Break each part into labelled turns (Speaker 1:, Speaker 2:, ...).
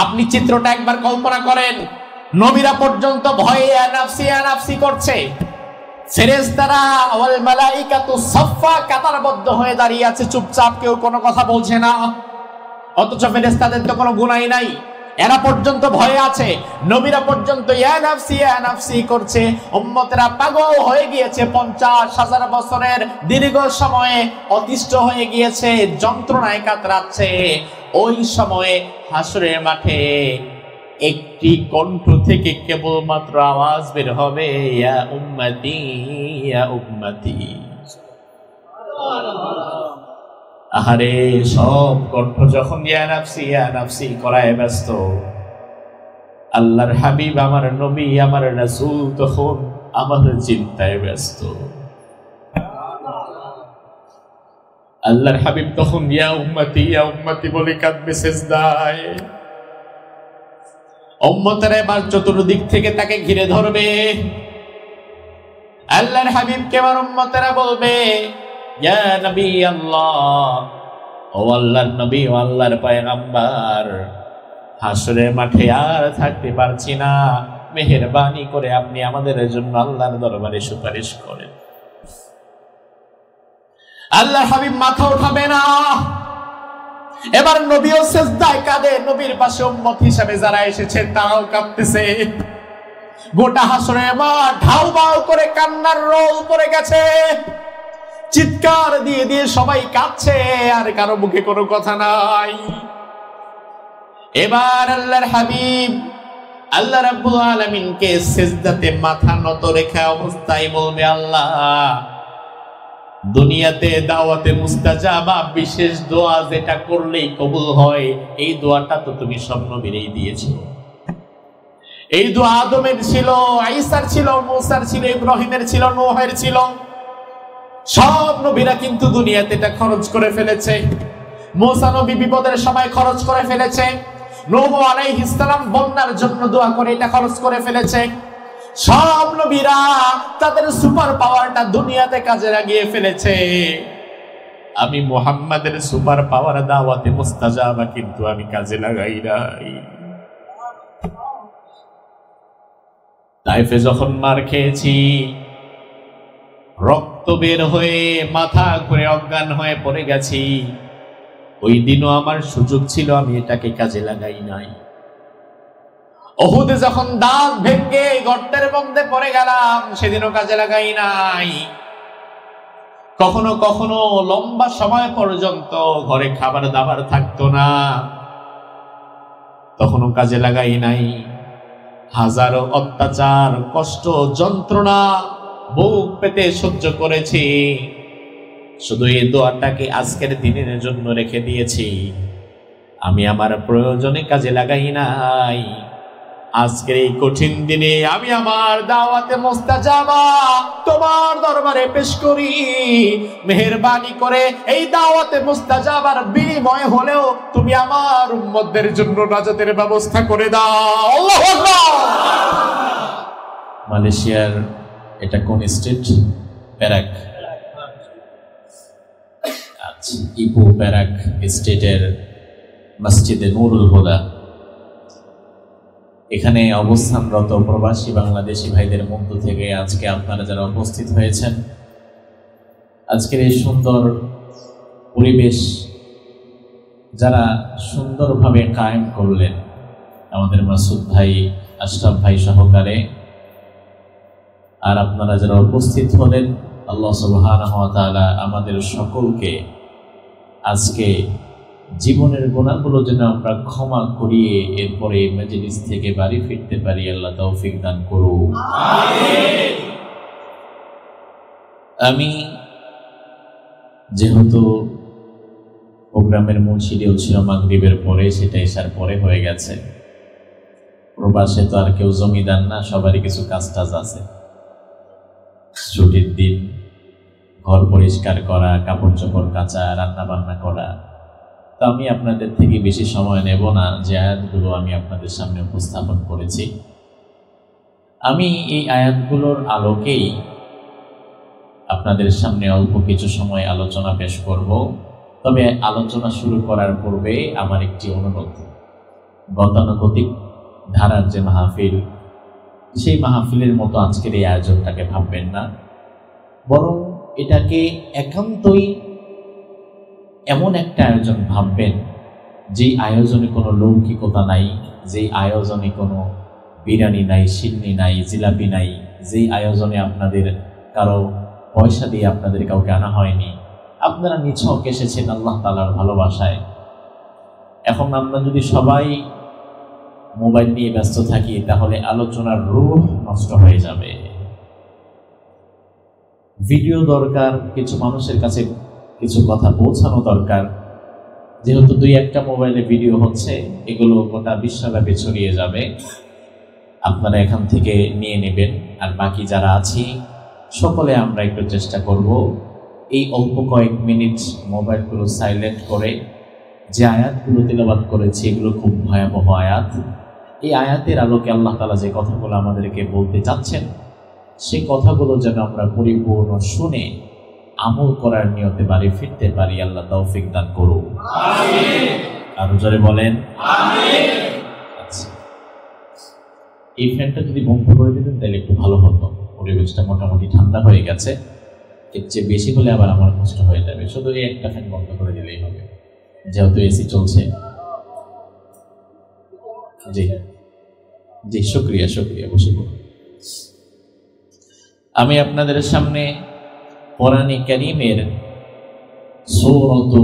Speaker 1: আপনি চিত্রটা একবার কল্পনা করেন, নবীরা পর্যন্ত ভয়ে আনাফসি আনাফসি করছে, ফেরেশতারা ওয়াল মালাইকাতু সাফফা কাতারবদ্ধ হয়ে দাঁড়িয়ে আছে চুপচাপ, কেউ কোনো কথা বলছে না। অথচ ফেরেশতাদের তো কোনো গুনাহ নাই, এরা পর্যন্ত ভয়ে আছে, নবীরা পর্যন্ত ইয়া নাফসি করছে। উম্মতেরা পাগল হয়ে গিয়েছে, 50,000 বছরের দীর্ঘ সময়ে অতিষ্ঠ হয়ে গিয়েছে, যন্ত্রণায় কাতরাচ্ছে। ওই সময়ে হাসরের মাঠে একটি কণ্ঠ থেকে কেবলমাত্র আওয়াজ বের হবে, ইয়া উম্মতি ইয়া উম্মতি। আহারে, সব কণ্ঠ যখন ইয়া নাফসি করায় ব্যস্ত, আল্লাহর হাবিব আমার নবী আমার রাসূল তখন আমার চিন্তায় ব্যস্ত। আল্লাহর হাবিব তখন ইয়া উম্মতি বলে কাঁদবে সিজদায়। উম্মতেরা এবার চতুর্দিক থেকে তাকে ঘিরে ধরবে। আল্লাহর হাবিবকে আমার উম্মতেরা বলবে, ইয়া নবী আল্লাহ, ও আল্লাহর নবী, ও আল্লাহর পয়গম্বর, হাসরের মাঠে আর থাকতে পারছি না, মেহেরবানি করে আপনি আমাদের জন্য আল্লাহর দরবারে সুপারিশ করেন। আল্লাহর হাবিব মাথা উঠাবে না। এবার নবীও সিজদায় কাঁদে, নবীর পাশে উম্মত হিসেবে যারা এসেছে তারাও কাঁদতেছে। গোটা হাসরের মাঠ ঢাউ বাউ করে কান্নার রোল পড়ে গেছে, চিৎকার দিয়ে দিয়ে সবাই কাঁদছে, আর কারো মুখে কোনো কথা নাই। এবার আল্লাহর হাবিব আল্লাহ রাব্বুল আলামিনকে সিজদাতে মাথা নত রেখে অবস্থায় বলবে, আল্লাহ, দুনিয়াতে দাওয়াতে মুস্তাজাবা বিশেষ দোয়া যেটা করলেই কবুল হয়, এই দোয়াটা তো তুমি সব নবীরেই দিয়েছো। এই দোয়া আদমের ছিল, ঈসার ছিল, মুসার ছিল, ইব্রাহিমের ছিল, নূহের ছিল, সব নবীরা কিন্তু দুনিয়াতে এটা খরচ করে ফেলেছে। মুসা নবী বিপদের সময় খরচ করে ফেলেছে, নূহ আলাইহিস সালাম বন্যার জন্য দোয়া করে এটা খরচ করে ফেলেছে। সব নবীরা তাদের সুপার পাওয়ারটা দুনিয়াতে কাজে লাগিয়ে ফেলেছে। আমি মুহাম্মাদের সুপার পাওয়ার দাওয়াতে মুস্তাজাবা কিন্তু আমি কাজে লাগাই নাই। তাইফে যখন মার খেয়েছি, রক্ত বের হয়ে মাথা ঘুরে অজ্ঞান হয়ে পড়ে গেছি, ওই দিনও আমার সুযোগ ছিল, আমি এটাকে কাজে লাগাই নাই। উহুদে যখন দাঁত ভেঙে গর্তের মধ্যে পড়ে গেলাম, সেদিনও কাজে লাগাই নাই। কখনো কখনো লম্বা সময় পর্যন্ত ঘরে খাবার দাবার থাকতো না, তখনও কাজে লাগাই নাই। হাজারো অত্যাচার, কষ্ট, যন্ত্রণা বুক পেতে সহ্য করেছি, শুধু এই দোয়াটাকে আজকের দিনের জন্য রেখে দিয়েছি। আমি আমার প্রয়োজনে কাজে লাগাই নাই। আজকের এই কঠিন দিনে আমি আমার দাওয়াতে মুস্তাজাবা তোমার দরবারে পেশ করি। মেহেরবানি করে এই দাওয়াতে মুস্তাজাবার বিনিময় হলেও তুমি আমার উম্মতদের জন্য নাজাতের ব্যবস্থা করে দাও। আল্লাহু আকবার। মালয়েশিয়ার এটা কোন স্টেট? পেরাক। আচ্ছা, ইপো পেরাক স্টেটের মসজিদে নুরুল হুদা, এখানে অবস্থানরত প্রবাসী বাংলাদেশি ভাইদের মধ্য থেকে আজকে আপনারা যারা উপস্থিত হয়েছেন, আজকের এই সুন্দর পরিবেশ যারা সুন্দরভাবে কায়েম করলেন, আমাদের মাসুদ ভাই, আশরাফ ভাই সহকারে, আর আপনারা যারা উপস্থিত হলেন, আল্লাহ সুবহানাহু ওয়া তাআলা আমাদের সকলকে আজকে জীবনের গুনাহগুলো যেন আমরা ক্ষমা করিয়ে এরপরে মজলিস থেকে বাড়ি ফিরতে পারি, আল্লাহ তৌফিক দান করুন। আমিন। আমি যেহেতু প্রোগ্রামের মূল শিডিউল ছিল মাগরিবের পরে, সেটা এশার পরে হয়ে গেছে। প্রবাসে তো আর কেউ জমিদার না, সবারই কিছু কাজ টাজ আছে। ছুটির দিন ঘর পরিষ্কার করা, কাপড় চোপড় কাচা, রান্না বান্না করা। তো আমি আপনাদের থেকে বেশি সময় নেব না, যে আয়াতগুলো আমি আপনাদের সামনে উপস্থাপন করেছি। আমি এই আয়াতগুলোর আলোকেই আপনাদের সামনে অল্প কিছু সময় আলোচনা পেশ করব। তবে আলোচনা শুরু করার পূর্বে আমার একটি অনুরোধ, গতানুগতিক ধারার যে মাহফিল, সেই মাহফিলের মতো আজকের এই আয়োজনটাকে ভাববেন না, বরং এটাকে একান্তই এমন একটা আয়োজন ভাববেন যেই আয়োজনে কোনো লৌকিকতা নাই, যেই আয়োজনে কোনো বিরিয়ানি নাই, সিন্নি নাই, জিলাপি নাই, যেই আয়োজনে আপনাদের কারো পয়সা দিয়ে আপনাদের কাউকে আনা হয়নি, আপনারা নিছক এসেছেন আল্লাহ তাআলার ভালোবাসায়। এখন আমরা যদি সবাই মোবাইল নিয়ে ব্যস্ত থাকি তাহলে আলোচনার রূহ নষ্ট হয়ে যাবে। ভিডিও দরকার, কিছু মানুষের কাছে কিছু কথা পৌঁছানো দরকার। যেহেতু দুই একটা মোবাইলে ভিডিও হচ্ছে, এগুলো গোটা বিশ্বব্যাপী ছড়িয়ে যাবে। আপনারা এখান থেকে নিয়ে নেবেন, আর বাকি যারা আছি সকলে আমরা একটু চেষ্টা করব এই অল্প কয়েক মিনিট মোবাইলগুলো সাইলেন্ট করে যে আয়াতগুলো তেলাওয়াত করেছি, এগুলো খুব ভয়াবহ আয়াত। এই আয়াতের আলোকে আল্লাহ তাআলা যে কথাগুলো আমাদেরকে বলতে চাচ্ছেন, সেই কথাগুলো যেন আমরা পরিপূর্ণ শুনে আমল করার নিয়তে বাড়ি ফিরতে পারি। আল্লাহ তৌফিক দান করুন, আমিন। আরো জোরে বলেন, আমিন। আচ্ছা, এই ফ্যানটা যদি বন্ধ করে দিতেন তাহলে একটু ভালো হতো। পরিবেশটা মোটামুটি ঠান্ডা হয়ে গেছে, এর চেয়ে বেশি হলে আবার আমার কষ্ট হয়ে যাবে। শুধু এই একটা ফ্যান বন্ধ করে দিলেই হবে, যেহেতু এসি চলছে। জি জি, শুকরিয়া শুকরিয়া, বসে পড়ুন। আমি আপনাদের সামনে কোরআনে কারীমের সূরাত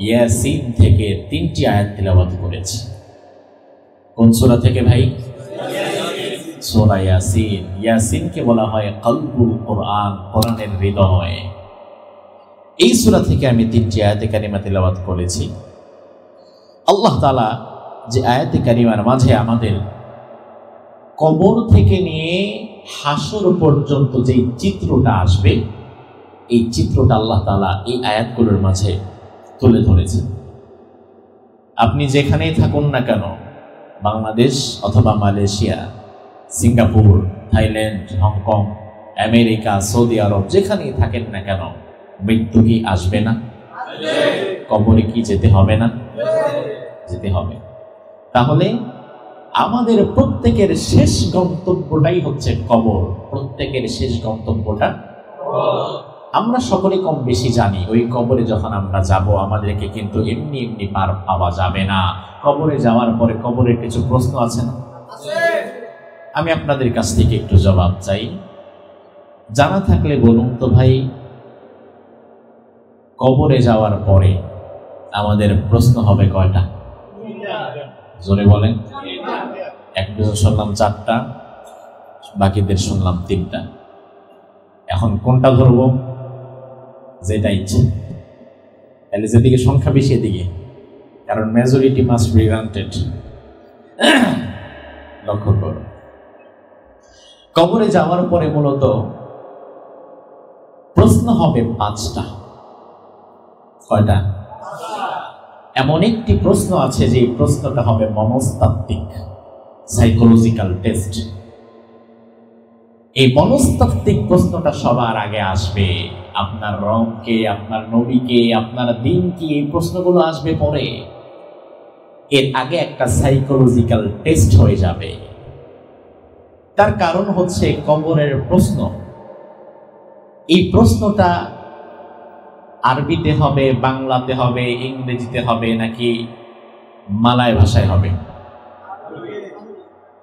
Speaker 1: ইয়াসিন থেকে 3টি আয়াত তেলাওয়াত করেছি। কোন সূরা থেকে ভাই? সূরা ইয়াসিন। ইয়াসিনকে বলা হয় কলবুল কোরআন, কোরআনের হৃদয়। এই সূরা থেকে আমি 3টি আয়াতে কারিমা তেলাওয়াত করেছি। আল্লাহ তাআলা যে আয়াতে কারিমার মাঝে আমাদের কবর থেকে নিয়ে হাসর পর্যন্ত যে চিত্রটা আসবে, এই চিত্রটা আল্লাহ তাআলা এই আয়াতগুলোর মাঝে তুলে ধরেছেন। আপনি যেখানেই থাকুন না কেন, বাংলাদেশ অথবা Malaysia, Singapore, Thailand, Hong Kong, America, Saudi আরব, যেখানেই থাকেন না কেন, মৃত্যু কি আসবে না? কবরে কি যেতে হবে না? যেতে হবে। তাহলে আমাদের প্রত্যেকের শেষ গন্তব্যটাই হচ্ছে কবর। প্রত্যেকের শেষ গন্তব্যটা আমরা সকলে কম বেশি জানি। ওই কবরে যখন আমরা যাব, আমাদেরকে কিন্তু এমনি এমনি পার পাওয়া যাবে না। কবরে যাওয়ার পরে কবরের কিছু প্রশ্ন আছে না? আমি আপনাদের কাছ থেকে একটু জবাব চাই। জানা থাকলে বলুন তো ভাই, কবরে যাওয়ার পরে আমাদের প্রশ্ন হবে কয়টা? জোরে বলেন। একজন শুনলাম 4টা, বাকিদের শুনলাম 3টা। এখন কোনটা ধরবো? যেটা ইচ্ছে। তাহলে যেদিকে সংখ্যা বেশি এদিকে, কারণ মেজরিটি মাস্ট বি গ্রান্টেড। লক্ষ্য করো, কবরে যাওয়ার পরে মূলত প্রশ্ন হবে 5টা। কয়টা? এমন একটি প্রশ্ন আছে যে প্রশ্নটা হবে মনস্তাত্ত্বিক, সাইকোলজিক্যাল টেস্ট। এই মনস্তাত্ত্বিক প্রশ্নটা সবার আগে আসবে। আপনার রবকে, আপনার নবীকে, আপনার দিন কি, এই প্রশ্নগুলো আসবে পরে। এর আগে একটা সাইকোলজিক্যাল টেস্ট হয়ে যাবে। তার কারণ হচ্ছে কবরের প্রশ্ন। এই প্রশ্নটা আরবিতে হবে, বাংলাতে হবে, ইংরেজিতে হবে, নাকি মালয় ভাষায় হবে?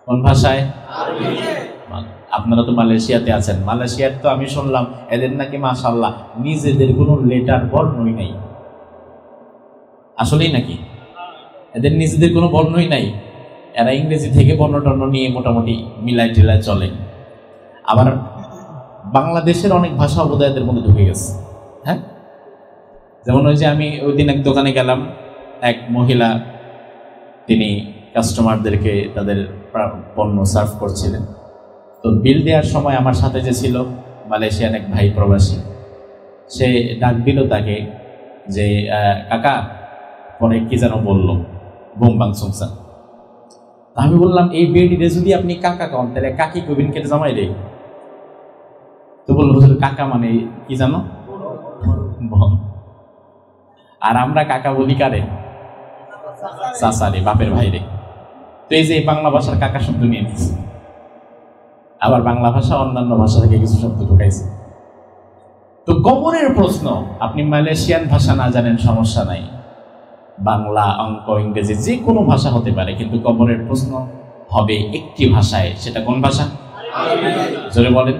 Speaker 1: কোন ভাষায়? আপনারা তো মালয়েশিয়াতে আছেন। মালয়েশিয়ার তো আমি শুনলাম এদের নাকি মাশাআল্লাহ নিজেদের কোনো লেটার বর্ণই নাই। আসলেই নাকি? এদের নিজেদের কোনো বর্ণই নাই। এরা ইংরেজি থেকে বর্ণ টর্ণ নিয়ে মোটামুটি মিলাই টিলায় চলে। আবার বাংলাদেশের অনেক ভাষা বোধহয় এদের মধ্যে ঢুকে গেছে। হ্যাঁ, যেমন ওই যে আমি ওই দিন এক দোকানে গেলাম, এক মহিলা তিনি কাস্টমারদেরকে তাদের পণ্য সার্ভ করছিলেন। তো বিল দেওয়ার সময় আমার সাথে যে ছিল মালয়েশিয়ান এক ভাই প্রবাসী, সে ডাক দিল তাকে যে কাকা, পরে কি যেন বললো, বোমবাং সুমসা। আমি বললাম এই বেডিরে যদি আপনি কাকা কন তাহলে কাকি কবিন কেটে জামাই রে। তো বললো হুজুর কাকা মানে কি জানো? আর আমরা কাকা বলি কারে? চাচা রে, বাপের ভাই রে। তো এই যে বাংলা ভাষার কাকা শব্দ নিয়ে নিচ্ছে, আবার বাংলা ভাষা অন্যান্য ভাষা থেকে কিছু শব্দ ঢুকাইছে। তো কবরের প্রশ্ন, আপনি মালয়েশিয়ান ভাষা না জানেন সমস্যা নাই, বাংলা, অঙ্ক, ইংরেজি যে কোনো ভাষা হতে পারে, কিন্তু কবরের প্রশ্ন হবে একটি ভাষায়। সেটা কোন ভাষা? জোরে বলেন।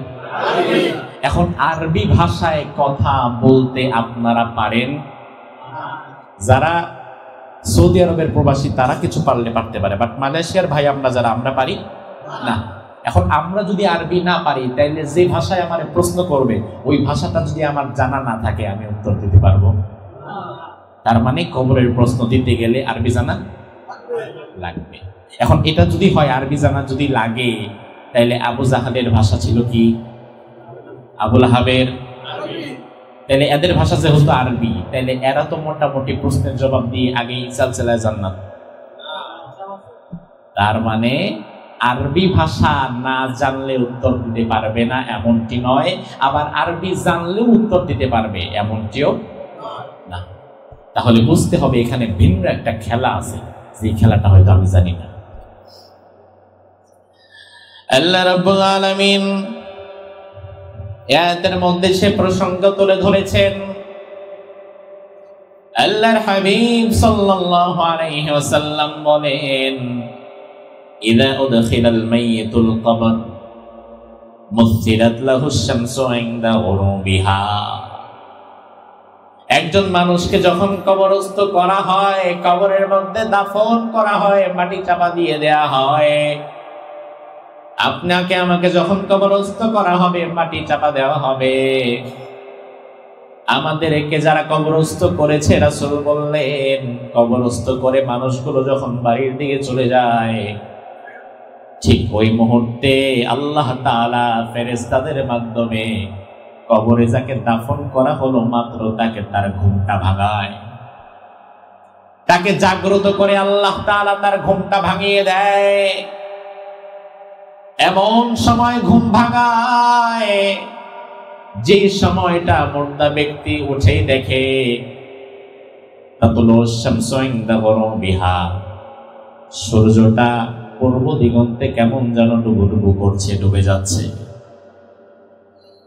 Speaker 1: এখন আরবি ভাষায় কথা বলতে আপনারা পারেন? যারা সৌদি আরবের প্রবাসী তারা কিছু পারতে পারে, বাট মালয়েশিয়ার ভাই আমরা যারা, আমরা পারি না। এখন আমরা যদি আরবি না পারি, তাইলে যে ভাষায় আমার প্রশ্ন করবে ওই ভাষাটা যদি আমার জানা না থাকে, আমি উত্তর দিতে পারবো? তার মানে কবরের প্রশ্ন দিতে গেলে আরবি জানা লাগবে। এখন এটা যদি হয় আরবি জানা যদি লাগে, তাইলে আবু জাহালের ভাষা ছিল কি? আবুল আহাবের। তাইলে এদের ভাষা যেহেতু আরবি, তাইলে এরা তো মোটামুটি প্রশ্নের জবাব দিয়ে আগেই চালচালায় জান্নাত। তার মানে আরবি ভাষা না জানলে উত্তর দিতে পারবে না এমনটি নয়, আবার আরবি জানলেও উত্তর দিতে পারবে এমনটিও না। তাহলে বুঝতে হবে এখানে ভিন্ন একটা খেলা আছে, যে খেলাটা হয়তো আমি জানি না। আল্লাহ রাব্বুল আলামিন আয়াতের মধ্যে সে প্রসঙ্গ তুলে ধরেছেন। আল্লাহর হাবিব সাল্লাল্লাহু আলাইহি ওয়াসাল্লাম বলেন, ইযা উদখিলাল মাইয়িতুল কবর মুসিরাত লাহুশ শামসু ইনদা গুরুবিহা। একজন মানুষকে যখন কবরস্থ করা হয়, কবরের মধ্যে দাফন করা হয়, মাটি চাপা দিয়ে দেয়া হয়, আপনাকে আমাকে যখন কবরস্থ করা হবে, মাটি চাপা দেওয়া হবে, আমাদেরকে যারা কবরস্থ করেছে রাসূল বললেন, কবরস্থ করে মানুষগুলো যখন বাড়ির দিকে চলে যায়, ঠিক ওই মুহূর্তে আল্লাহ তাআলা ফেরেশতাদের মাধ্যমে কবরে যাকে দাফন করা হলো মাত্র তাকে তার ঘুমটা ভাঙায়, তাকে জাগ্রত করে আল্লাহ তাআলা তার ঘুমটা ভাঙিয়ে দেয়। এমন সময় ঘুম ভাঙায় যে সময়টা মুর্দা ব্যক্তি উঠেই দেখে তাতুলুশ শামসু ইনদা গুরুবিহা, সূর্যটা পূর্ব দিগন্তে কেমন যেন ডুবুডুবু করছে, ডুবে যাচ্ছে।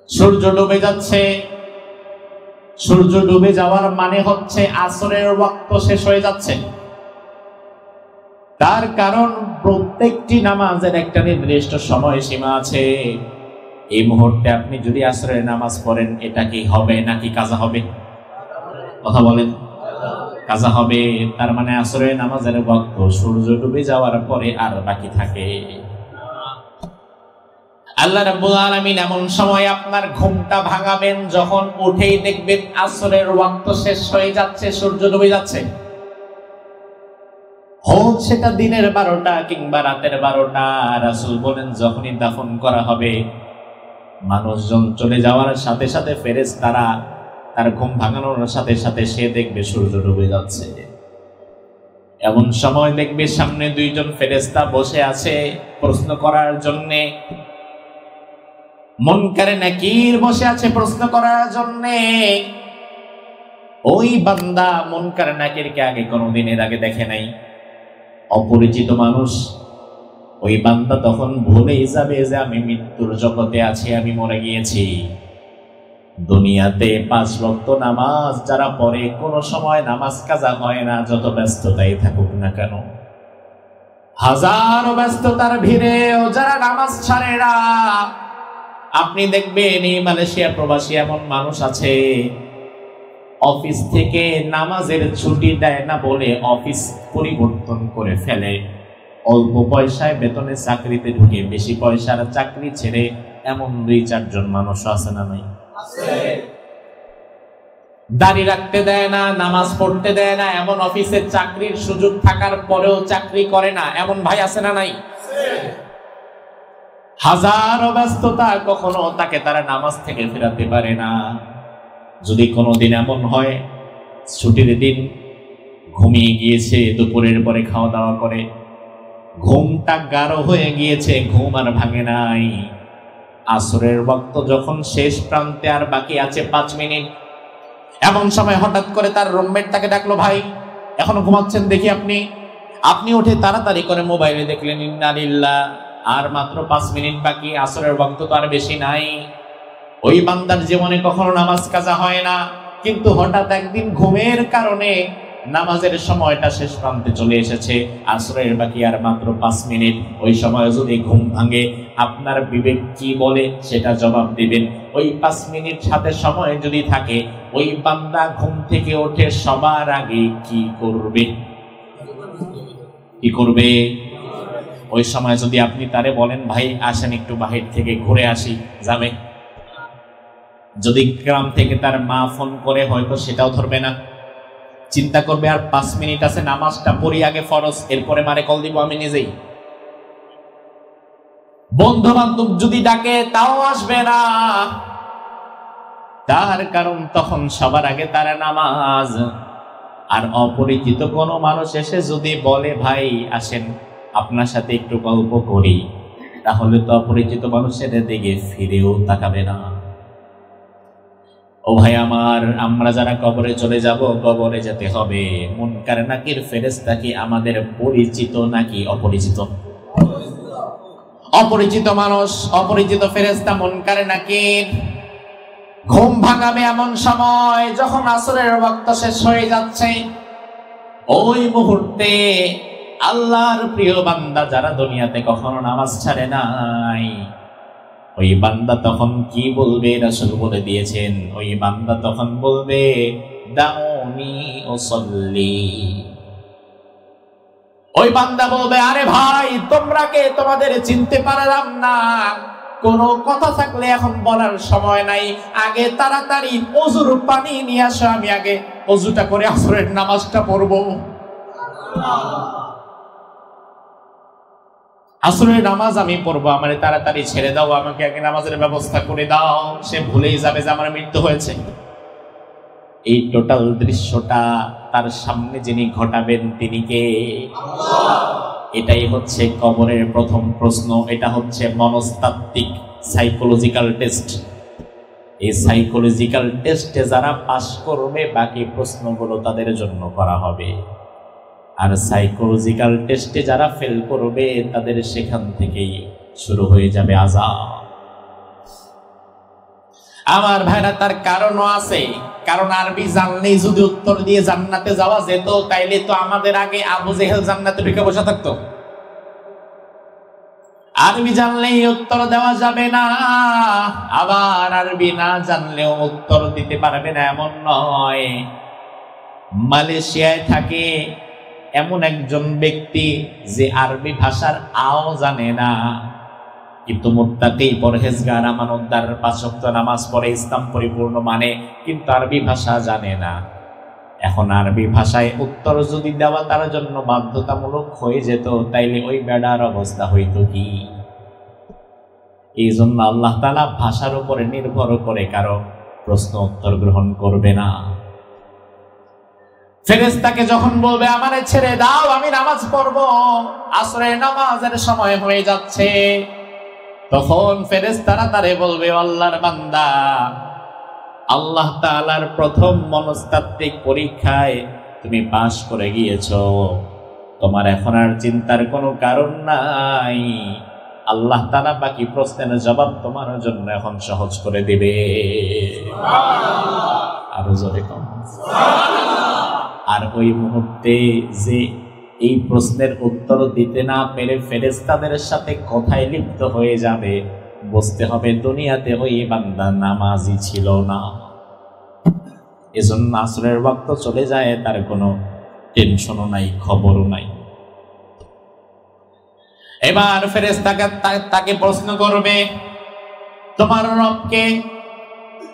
Speaker 1: সূর্য ডুবে যাচ্ছে। সূর্য ডুবে যাওয়ার মানে হচ্ছে আসরের ওয়াক্ত শেষ হয়ে যাচ্ছে। তার কারণ প্রত্যেকটি নামাজের একটা নির্দিষ্ট সময় সীমা আছে। এই মুহূর্তে আপনি যদি আসরের নামাজ পড়েন, এটা কি হবে নাকি কাজা হবে? কথা বলেন। কাজা হবে। তার মানে আসরের নামাজের ওয়াক্ত সূর্য ডুবে যাওয়ার পরে আর বাকি থাকে। আল্লাহ রাব্বুল আলামিন এমন সময় আপনার ঘুমটা ভাঙাবেন যখন উঠেই দেখবেন আসরের ওয়াক্ত শেষ হয়ে যাচ্ছে, সূর্য ডুবে যাচ্ছে। হোক সেটা দিনের 12টা কিংবা রাতের 12টা, রাসূল বলেন যখনই দাফন করা হবে, মানুষজন চলে যাওয়ার সাথে সাথে ফেরেশতারা তার ঘুম ভাঙানোর সাথে সাথে সে দেখবে সূর্য ডুবে যাচ্ছে। এমন সময় দেখবে সামনে দুইজন ফেরেশতা বসে আছে প্রশ্ন করার জন্যে। মুনকার নাকির বসে আছে প্রশ্ন করার জন্যে। ওই বান্দা মুনকার নাকিরকে আগে কোনোদিন এর আগে দেখে নাই, অপরিচিত মানুষ। ওই বান্দা তখন ভুলেই যাবে যে আমি মৃত্যুর জগতে আছি, আমি মরে গিয়েছি। দুনিয়াতে 5 ওয়াক্ত নামাজ যারা পড়ে, কোনো সময় নামাজ কাজা হয় না, যত ব্যস্ততাই থাকুক না কেন। হাজারো ব্যস্ততার ভিড়েও যারা নামাজ ছাড়ে না, আপনি দেখবেন এই মালয়েশিয়া প্রবাসী এমন মানুষ আছে, অফিস থেকে নামাজের ছুটি দেয় না বলে অফিস পরিবর্তন করে ফেলে, অল্প পয়সায় বেতনে চাকরিতে ঢুকে বেশি পয়সার চাকরি ছেড়ে এমন 2-4 জন মানুষ আছে না নাই? দাড়ি রাখতে দেয় না, নামাজ পড়তে দেয় না, এমন অফিসের চাকরির সুযোগ থাকার পরেও চাকরি করে না, এমন ভাই আছে না নাই? হাজারো ব্যস্ততা, কখনো তাকে তারা নামাজ থেকে ফেরাতে পারে না। যদি কোনোদিন এমন হয় ছুটির দিন ঘুমিয়ে গিয়েছে, দুপুরের পরে খাওয়া দাওয়া করে ঘুমটা গাঢ় হয়ে গিয়েছে, ঘুম আর ভাঙে নাই, আসরের ওয়াক্ত যখন শেষ প্রান্তে আর বাকি আছে 5 মিনিট, এমন সময় হঠাৎ করে তার রুমমেট তাকে ডাকলো, ভাই এখনো ঘুমাচ্ছেন দেখি আপনি? আপনি উঠে তাড়াতাড়ি করে মোবাইলে দেখলেন ইন্না লিল্লাহ, আর মাত্র 5 মিনিট বাকি, আসরের ওয়াক্ত তো আর বেশি নাই। ওই বান্দার জীবনে কখনো নামাজ কাজা হয় না, কিন্তু হঠাৎ একদিন ঘুমের কারণে নামাজের সময়টা শেষ প্রান্তে চলে এসেছে, আসরের বাকি আর মাত্র 5 মিনিট। ওই সময় যদি ঘুম ভাঙে, আপনার বিবেক কি বলে সেটা জবাব দিবেন। ওই 5 মিনিট সাথে সময় যদি থাকে, ওই বান্দা ঘুম থেকে ওঠে সবার আগে কি করবে? কি করবে? ওই সময় যদি আপনি তারে বলেন, ভাই আসেন একটু বাহির থেকে ঘুরে আসি, যাবে? যদি গ্রাম থেকে তার মা ফোন করে, হয়তো সেটাও ধরবে না, চিন্তা করবে আর 5 মিনিট আছে, নামাজটা পড়ি আগে ফরজ, এরপরে মারে কল দিব আমি নিজেই। বন্ধু বান্ধব যদি ডাকে তাও আসবে না, তার কারণ তখন সবার আগে তার নামাজ। আর অপরিচিত কোনো মানুষ এসে যদি বলে, ভাই আসেন আপনার সাথে একটু গল্প করি, তাহলে তো অপরিচিত মানুষের দিকে ফিরেও তাকাবে না। ও ভাই আমার, আমরা যারা কবরে চলে যাব, কবরে যেতে হবে, মুনকার নাকির ফেরেশতা কি আমাদের পরিচিত নাকি অপরিচিত? অপরিচিত মানুষ, অপরিচিত ফেরেশতা মুনকার নাকির। ঘুম ভাঙাবে এমন সময় যখন আসরের ওয়াক্ত শেষ হয়ে যাচ্ছে। ওই মুহূর্তে আল্লাহর প্রিয় বান্দা যারা দুনিয়াতে কখনো নামাজ ছাড়ে নাই, ওই বান্দা তখন কি বলবে? রাসূল বলে দিয়েছেন, ওই বান্দা তখন বলবে, দাউনি উসাল্লি। ওই বান্দা বলবে, আরে ভাই তোমরা কে? তোমাদের চিনতে পারলাম না। কোনো কথা থাকলে এখন বলার সময় নাই, আগে তাড়াতাড়ি ওযুর পানি নিয়ে আসো, আমি আগে ওযুটা করে আসরের নামাজটা পড়বো। আসরের নামাজ আমি পড়বো, আমারে তাড়াতাড়ি ছেড়ে দাও, আমাকে আগে নামাজের ব্যবস্থা করে দাও। সে ভুলেই যাবে যে আমার মৃত্যু হয়েছে। এই টোটাল দৃশ্যটা তার সামনে যিনি ঘটাবেন তিনি কে? এটাই হচ্ছে কবরের প্রথম প্রশ্ন। এটা হচ্ছে মনস্তাত্ত্বিক সাইকোলজিক্যাল টেস্ট। এই সাইকোলজিক্যাল টেস্টে যারা পাস করবে, বাকি প্রশ্নগুলো তাদের জন্য করা হবে। আর সাইকোলজিক্যাল টেস্টে যারা ফেল করবে, তাদের সেখান থেকেই শুরু হয়ে যাবে আযাব। আমার ভাইরা, তার কারণও আছে। কারণ আরবি জানলেই যদি উত্তর দিয়ে জান্নাতে যাওয়া যেত, তাইলে তো আমাদের আগে আবু জেহেল জান্নাতে ঢুকে বসে থাকতো। আরবি জানলেই উত্তর দেওয়া যাবে না, আবার আরবি না জানলেও উত্তর দিতে পারবে না এমন নয়। মালয়েশিয়ায় থাকে এমন একজন ব্যক্তি যে আরবি ভাষার আও জানে না, কিন্তু মুত্তাকি, পরহেজগার, আমানতদার, 5 ওয়াক্ত নামাজ পড়ে, ইসলাম পরিপূর্ণ মানে, কিন্তু আরবি ভাষা জানে না। এখন আরবি ভাষায় উত্তর যদি দেওয়া তার জন্য বাধ্যতামূলক হয়ে যেত, তাইলে ওই বেড়ার অবস্থা হইতো কি? এই জন্য আল্লাহ তাআলা ভাষার উপরে নির্ভর করে কারো প্রশ্ন উত্তর গ্রহণ করবে না। ফেরেশতাকে যখন বলবে, আমারে ছেড়ে দাও, আমি নামাজ পড়বো, আসরের নামাজের সময় হয়ে যাচ্ছে, তখন ফেরেশতারা তারে বলবে, আল্লাহর বান্দা, আল্লাহ তাআলার প্রথম মনস্তাত্ত্বিক পরীক্ষায় তুমি পাশ করে গিয়েছো, তোমার এখন আর চিন্তার কোনো কারণ নাই। আল্লাহ তাআলা বাকি প্রশ্নের জবাব তোমার জন্য এখন সহজ করে দিবে। আরো জোরে কম। আর ওই মুহূর্তে যে এই প্রশ্নের উত্তর দিতে না পেরে ফেরেশতাদের সাথে কথায় লিপ্ত হয়ে যাবে, বুঝতে হবে দুনিয়াতে ওই বান্দা নামাজি ছিল না। এজন্য আসরের ওয়াক্ত চলে যায়, তার কোনো টেনশনও নাই, খবরও নাই। এবার ফেরেশতাকে তাকে প্রশ্ন করবে, তোমার রবকে?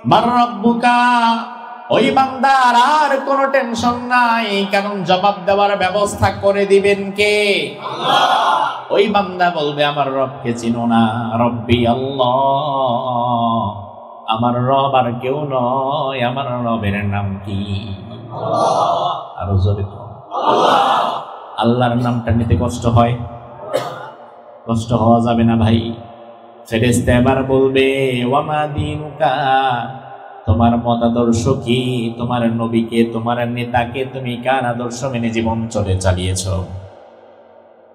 Speaker 1: মান রব্বুকা? ওই বান্দার আর কোনো টেনশন নাই, কারণ জবাব দেওয়ার ব্যবস্থা করে দিবেন কে? আল্লাহ। ওই বান্দা বলবে, আমার রবকে চিনো না? রব্বি আল্লাহ, আমার রব আর কেউ নয়, আমার রবের নাম কি? আল্লাহ। আরো জোরে আল্লাহ। আল্লাহর নামটা নিতে কষ্ট হয়? কষ্ট হওয়া যাবে না ভাই। ফেরেশতা এবার বলবে, ওয়ামা দীনুকা? তোমার মতাদর্শ কি? তোমার নবীকে, তোমার নেতাকে তুমি কার আদর্শ মেনে জীবন চালিয়েছ?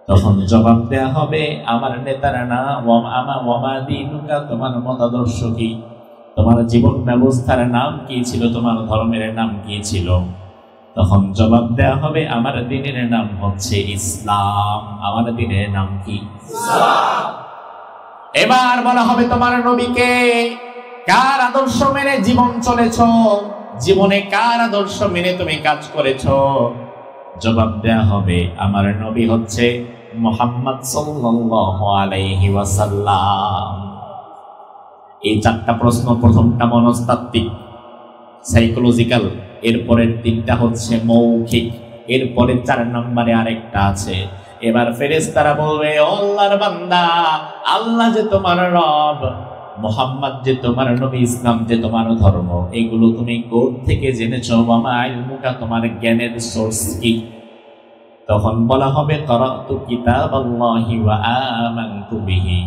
Speaker 1: তখন জবাব দেয়া হবে আমার নেতারা না ওয়ামা দীনুকা, তোমার মতাদর্শ কি, তোমার জীবন ব্যবস্থার নাম কি ছিল, তোমার ধর্মের নাম কি ছিল। তখন জবাব দেয়া হবে আমার দ্বীনের নাম হচ্ছে ইসলাম। আমার দ্বীনের নাম কি? ইসলাম। এবার বলা হবে তোমার নবীকে, কার আদর্শ মেনে জীবন চলেছ, জীবনে কার আদর্শ মেনে তুমি কাজ করেছ। জবাব দেয়া হবে আমার নবী হচ্ছে মুহাম্মদ সাল্লাল্লাহু আলাইহি ওয়াসাল্লাম। এই চারটা প্রশ্ন, প্রথমটা মনস্তাত্ত্বিক সাইকোলজিক্যাল, এরপরের তিনটা হচ্ছে মৌখিক, এরপরে 4 নম্বরে আরেকটা আছে। এবার ফেরেশতারা বলবে ও আল্লাহর বান্দা, আল্লাহ যে তোমার রব, মুহাম্মদ যে তোমার নবী, ইসলাম যে তোমার ধর্ম, এগুলো তুমি কোথা থেকে জেনেছো? ওয়ামা ইলমুকা, তোমার জ্ঞানের সোর্স কি? তখন বলা হবে কারাতু কিতাবাল্লাহি ওয়া আমানতু বিহি,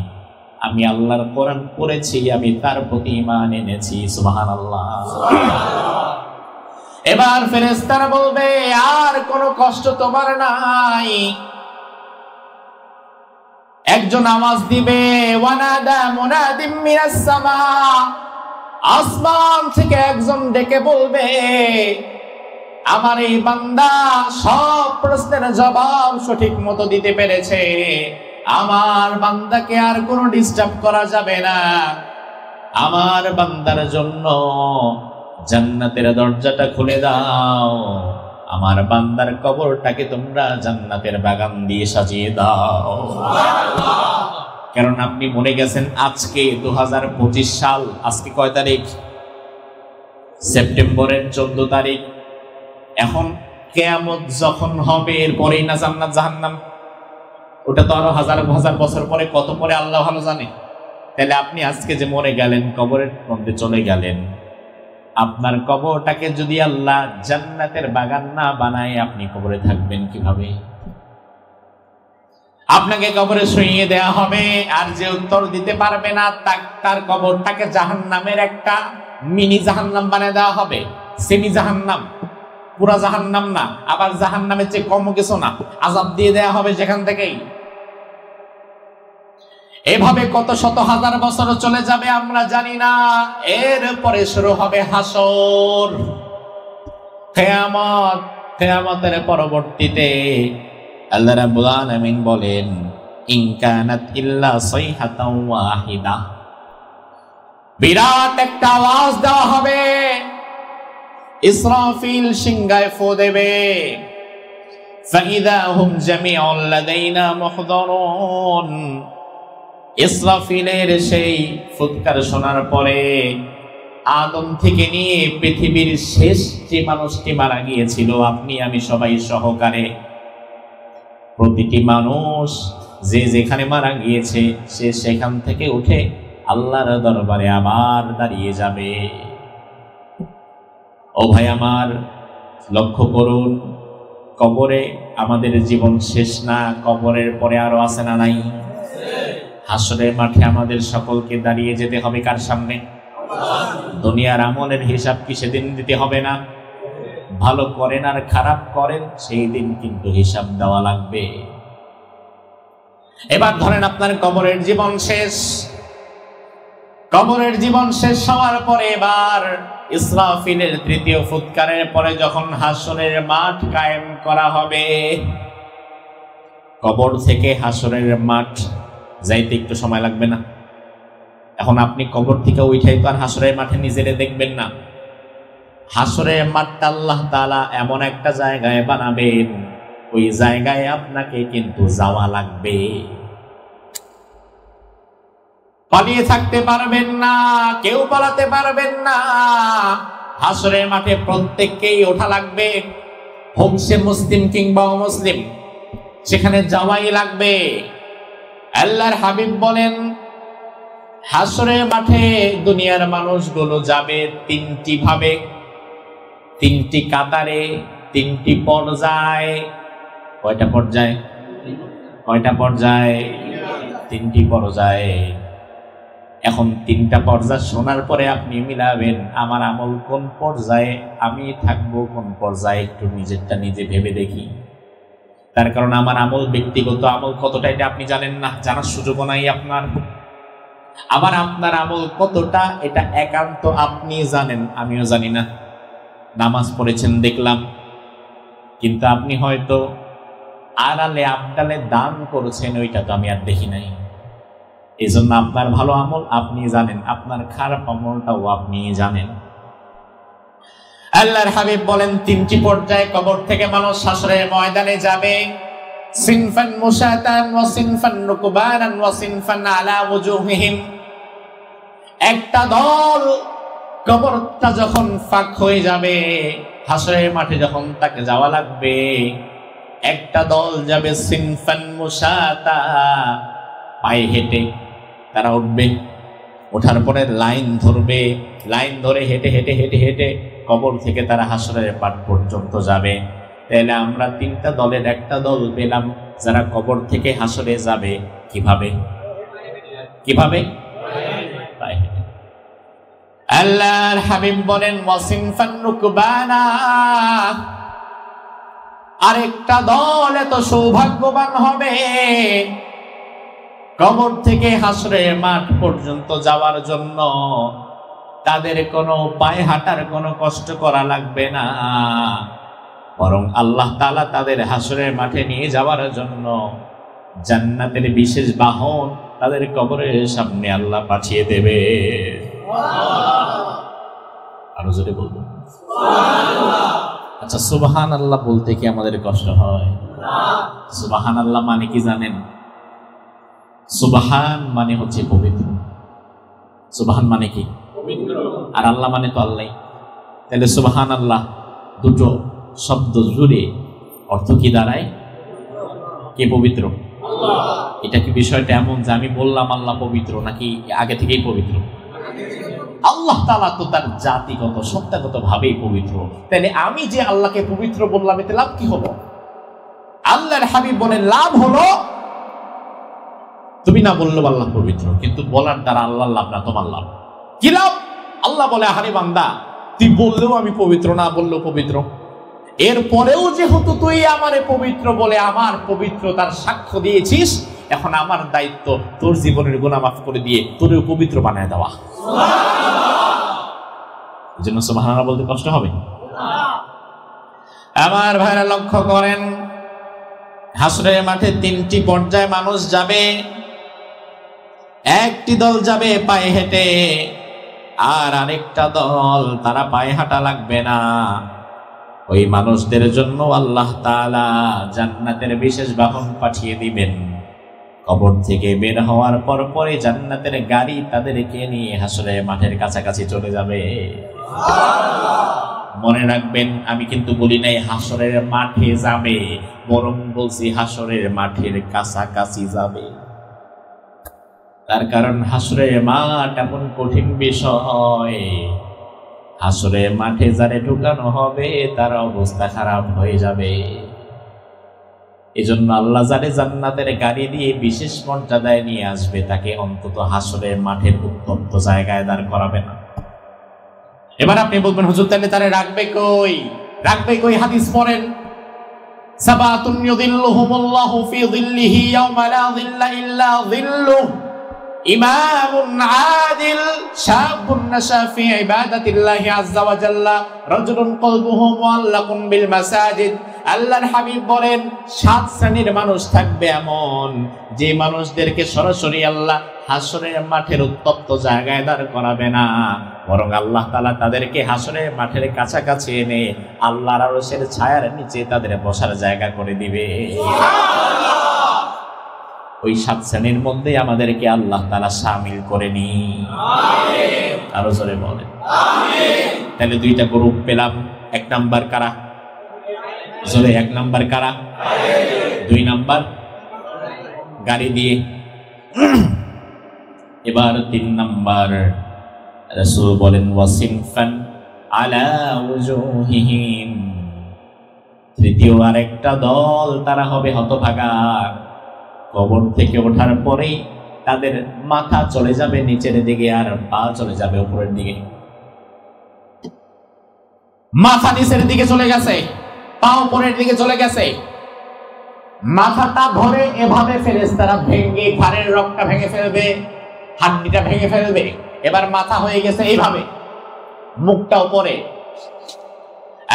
Speaker 1: আমি আল্লাহর কোরআন পড়েছি, আমি তার প্রতি ঈমান এনেছি। সুবহানাল্লাহ, সুবহানাল্লাহ। এবার ফেরেশতারা বলবে আর কোনো কষ্ট তোমার নাই। একজন আওয়াজ দিবে, ওয়ানাদা মুনাদিম মিনাস সামা, আসমান থেকে একজন ডেকে বলবে আমার এই বান্দা সব প্রশ্নের জবাব সঠিক মতো দিতে পেরেছে, আমার বান্দাকে আর কোনো ডিস্টার্ব করা যাবে না। আমার বান্দার জন্য জান্নাতের দরজাটা খুলে দাও, আমার বান্দার কবরটাকে তোমরা জান্নাতের বাগান দিয়ে সাজিয়ে দাও। কারণ আপনি মনে গেছেন আজকে 2025 সাল, আজকে কয় তারিখ? সেপ্টেম্বরের 14 তারিখ। এখন কিয়ামত যখন হবে এরপরেই না জান্নাত জাহান্নাম? ওটা তো আরো হাজার হাজার বছর পরে, কত পরে আল্লাহ ভালো জানে। তাহলে আপনি আজকে যে মরে গেলেন, কবরের মধ্যে চলে গেলেন, আপনার কবরটাকে যদি আল্লাহ জান্নাতের বাগান না বানায় আপনি কবরে থাকবেন কিভাবে? আপনাকে কবরে শুইয়ে দেয়া হবে, আর যে উত্তর দিতে পারবে না তার কবরটাকে জাহান্নামের একটা মিনি জাহান্নাম বানিয়ে দেওয়া হবে। সেমি জাহান্নাম, পুরা জাহান্নাম না, আবার জাহান্নামের চেয়ে কম কিছু না, আযাব দিয়ে দেয়া হবে যেখান থেকেই। এভাবে কত শত হাজার বছর চলে যাবে আমরা জানি না। এরপরে শুরু হবে হাসর, কিয়ামত। কিয়ামতের পরবর্তীতে আল্লাহ রাব্বুল আলামিন বলেন ইন কানাত ইল্লা সাইহাতাও ওয়াহিদা, বিরাট একটা আওয়াজ দেওয়া হবে, ইসরাফিল সিংহায় ফু দেবে, ফাইদা হুম জামিউল লাদাইনা মুহদারুন। ইসরাফিলের সেই ফুৎকার শোনার পরে আদম থেকে নিয়ে পৃথিবীর শেষ যে মানুষটি মারা গিয়েছিল, আপনি আমি সবাই সহকারে, প্রতিটি মানুষ যে যেখানে মারা গিয়েছে সে সেখান থেকে উঠে আল্লাহর দরবারে আবার দাঁড়িয়ে যাবে। ও ভাই আমার, লক্ষ্য করুন, কবরে আমাদের জীবন শেষ না, কবরের পরে আরো আছে না নাই? হাসরের মাঠে আমাদের সকলকে দাঁড়িয়ে যেতে হবে কার সামনে? দুনিয়ার আমলের হিসাব কি সেদিন দিতে হবে না? ভালো করেন আর খারাপ করেন, সেই দিন কিন্তু হিসাব দেওয়া লাগবে। এবার ধরেন আপনার কবরের জীবন শেষ। কবরের জীবন শেষ হওয়ার পরে এবার ইসরাফিলের তৃতীয় ফুৎকারের পরে যখন হাসরের মাঠ কায়েম করা হবে, কবর থেকে হাসরের মাঠ যাইতে একটু সময় লাগবে না? এখন আপনি কবর থেকে উঠাই তো আর হাসরের মাঠে নিজেরে দেখবেন না। হাসরের মাঠটা আল্লাহ তাআলা এমন একটা জায়গায় বানাবেন, ওই জায়গায় আপনাকে কিন্তু যাওয়া লাগবে, পালিয়ে থাকতে পারবেন না, কেউ পালাতে পারবেন না। হাসরের মাঠে প্রত্যেককেই ওঠা লাগবে, হোক সে মুসলিম কিংবা অমুসলিম, সেখানে যাওয়াই লাগবে। আল্লাহর হাবিব বলেন হাসরের মাঠে দুনিয়ার মানুষগুলো যাবে তিনটি ভাবে, তিনটি কাতারে, তিনটি পর্যায়ে। কয়টা পর্যায়ে? কয়টা পর্যায়ে? তিনটি পর্যায়ে। এখন তিনটা পর্যায় শোনার পরে আপনি মিলাবেন আমার আমল কোন পর্যায়ে, আমি থাকবো কোন পর্যায়ে, একটু নিজেরটা নিজে ভেবে দেখি। তার কারণ আমার আমল ব্যক্তিগত আমল কতটা এটা আপনি জানেন না, জানার সুযোগও নাই আপনার। আবার আপনার আমল কতটা এটা একান্ত আপনি জানেন, আমিও জানি না। নামাজ পড়েছেন দেখলাম, কিন্তু আপনি হয়তো আড়ালে আবডালে দান করেছেন, ওইটা তো আমি আর দেখি নাই। এই জন্য আপনার ভালো আমল আপনি জানেন, আপনার খারাপ আমলটাও আপনি জানেন। আল্লাহর হাবিব বলেন 3টি পর্যায়ে কবর থেকে মানুষ হাসরের ময়দানে যাবে। সিনফান মুশাতান ওয়া সিনফান রুকবানান ওয়া সিনফান আলা ওয়াজুহিহিম। একটা দল কবরটা যখন ফাঁক হয়ে যাবে, হাসরের মাঠে যখন তাকে যাওয়া লাগবে, একটা দল যাবে সিনফান মুশাতা, পায়ে হেঁটে তারা উঠবে। ওঠার পরে লাইন ধরবে, লাইন ধরে হেঁটে হেঁটে হেঁটে হেঁটে কবর থেকে তারা হাসরের মাঠ পর্যন্ত যাবে। তাহলে আমরা 3টা দলের একটা দল পেলাম যারা কবর থেকে হাসরে যাবে কিভাবে? কিভাবে? পায়ে হেঁটে। আল্লাহর হাবিব বলেন ওয়াসিনফান রুকবানা, আরেকটা দল এত সৌভাগ্যবান হবে কবর থেকে হাসরের মাঠ পর্যন্ত যাওয়ার জন্য তাদের কোনো পায়ে হাঁটার কোনো কষ্ট করা লাগবে না, বরং আল্লাহ তাআলা তাদের হাসরের মাঠে নিয়ে যাওয়ার জন্য জান্নাতের বিশেষ বাহন তাদের কবরের সামনে আল্লাহ পাঠিয়ে দেবে। আরো জোরে বলবো সুবহানাল্লাহ। আচ্ছা, সুবহানাল্লাহ বলতে কি আমাদের কষ্ট হয়? সুবহানাল্লাহ মানে কি জানেন? সুবহান মানে হচ্ছে পবিত্র। সুবহান মানে কি? পবিত্র। আর আল্লাহ মানে তো আল্লাহ। তাহলে সুবহানাল্লাহ দুটো শব্দ জুড়ে অর্থ কি দাঁড়ায়? কে পবিত্র? আল্লাহ। এটা কি বিষয়টা এমন যে আমি বললাম আল্লাহ পবিত্র, নাকি আগে থেকেই পবিত্র? আল্লাহ তাআলা তো তার জাতিগত সত্তাগত ভাবেই পবিত্র। তাহলে আমি যে আল্লাহকে পবিত্র বললাম, এতে লাভ কি হলো? আল্লাহর হাবিব বলেন লাভ হলো তুমি না বললেও আল্লাহ পবিত্র, কিন্তু বলার দ্বারা আল্লাহর লাভ না, তোমার লাভ। কি লাভ? আল্লাহ বলে আরে বান্দা, তুই বললেও আমি পবিত্র, না বললেও পবিত্র, এরপরেও যেহেতু তুই আমারে পবিত্র বলে আমার পবিত্রতার সাক্ষ্য দিয়েছিস, এখন আমার দায়িত্ব তোর জীবনের গুনাহ মাফ করে দিয়ে তোরেও পবিত্র বানায় দেওয়া। এই জন্য সুবহানাল্লাহ বলতে কষ্ট হবে। আমার ভাইরা লক্ষ্য করেন, হাসরের মাঠে 3টি পর্যায়ে মানুষ যাবে। একটি দল যাবে পায়ে হেঁটে, আর আরেকটা দল তারা পায়ে হাঁটা লাগবে না। ওই মানুষদের জন্য আল্লাহ তাআলা জান্নাতের বিশেষ বাহন পাঠিয়ে দিবেন। কবর থেকে বের হওয়ার পর পরে জান্নাতের গাড়ি তাদেরকে নিয়ে হাসরের মাঠের কাছাকাছি চলে যাবে। মনে রাখবেন, আমি কিন্তু বলি নাই হাসরের মাঠে যাবে, বরং বলছি হাসরের মাঠের কাছাকাছি যাবে। তার কারণ হাসরের মাঠ এমন কঠিন বিষয়, হাসরের মাঠে যারে ঢুকানো হবে তার অবস্থা খারাপ হয়ে যাবে। এজন্য আল্লাহ যারে জান্নাতের গাড়ি দিয়ে বিশেষ মর্যাদায় নিয়ে আসবে, তাকে অন্তত হাসরের মাঠের উত্তপ্ত জায়গায় দাঁড় করাবে না। এবার আপনি বলবেন হুজুর তাহলে তারে রাখবে কই? রাখবে কই? হাদিস পড়েন, সাবাতুন ইউযিল্লুহুমুল্লাহু ফি যিল্লিহি ইয়াওমা লা যিল্লা ইল্লা যিল্লুহু, ইমামুন আদিল, শাবুন নাশা ফি ইবাদাতিল্লাহি আযজা ওয়া জাল্লা, রাজুলুন কলবুহু মুআল্লাকুন বিল মাসাজিদ। আল্লাহর হাবিব বলেন 7 শ্রেণীর মানুষ থাকবে এমন, যে মানুষদেরকে সরাসরি আল্লাহ হাসরের মাঠের উত্তপ্ত জায়গায় দাঁড় করাবে না, বরং আল্লাহ তাআলা তাদেরকে হাসরের মাঠের কাছাকাছি এনে আল্লাহর আরশের ছায়ার নিচে তাদের বসার জায়গা করে দিবে। ওই 7 শ্রেণীর মধ্যে আমাদেরকে আল্লাহ তাআলা শামিল করে নি। আমিন। আরো জোরে বলেন আমিন। তাহলে 2টা গ্রুপ পেলাম। 1 নাম্বার কারা? জোরে 1 নাম্বার কারা? 2 নাম্বার গাড়ি দিয়ে। এবার 3 নাম্বার, রাসূল বলেন ওয়াসিনফান আলা ওয়াজুহিহিম, তৃতীয় আরেকটা দল তারা হবে হতভাগা। কবর থেকে ওঠার পরেই তাদের মাথা চলে যাবে নিচের দিকে, আর পা চলে যাবে উপরের দিকে। মাথা নিচের দিকে চলে গেছে, পা উপরের দিকে চলে গেছে। মাথাটা ধরে এভাবে ফেরেশতারা ভেঙে ঘাড়ের রগটা ভেঙে ফেলবে, হাড্ডিটা ভেঙে ফেলবে। এবার মাথা হয়ে গেছে এইভাবে, মুখটা উপরে।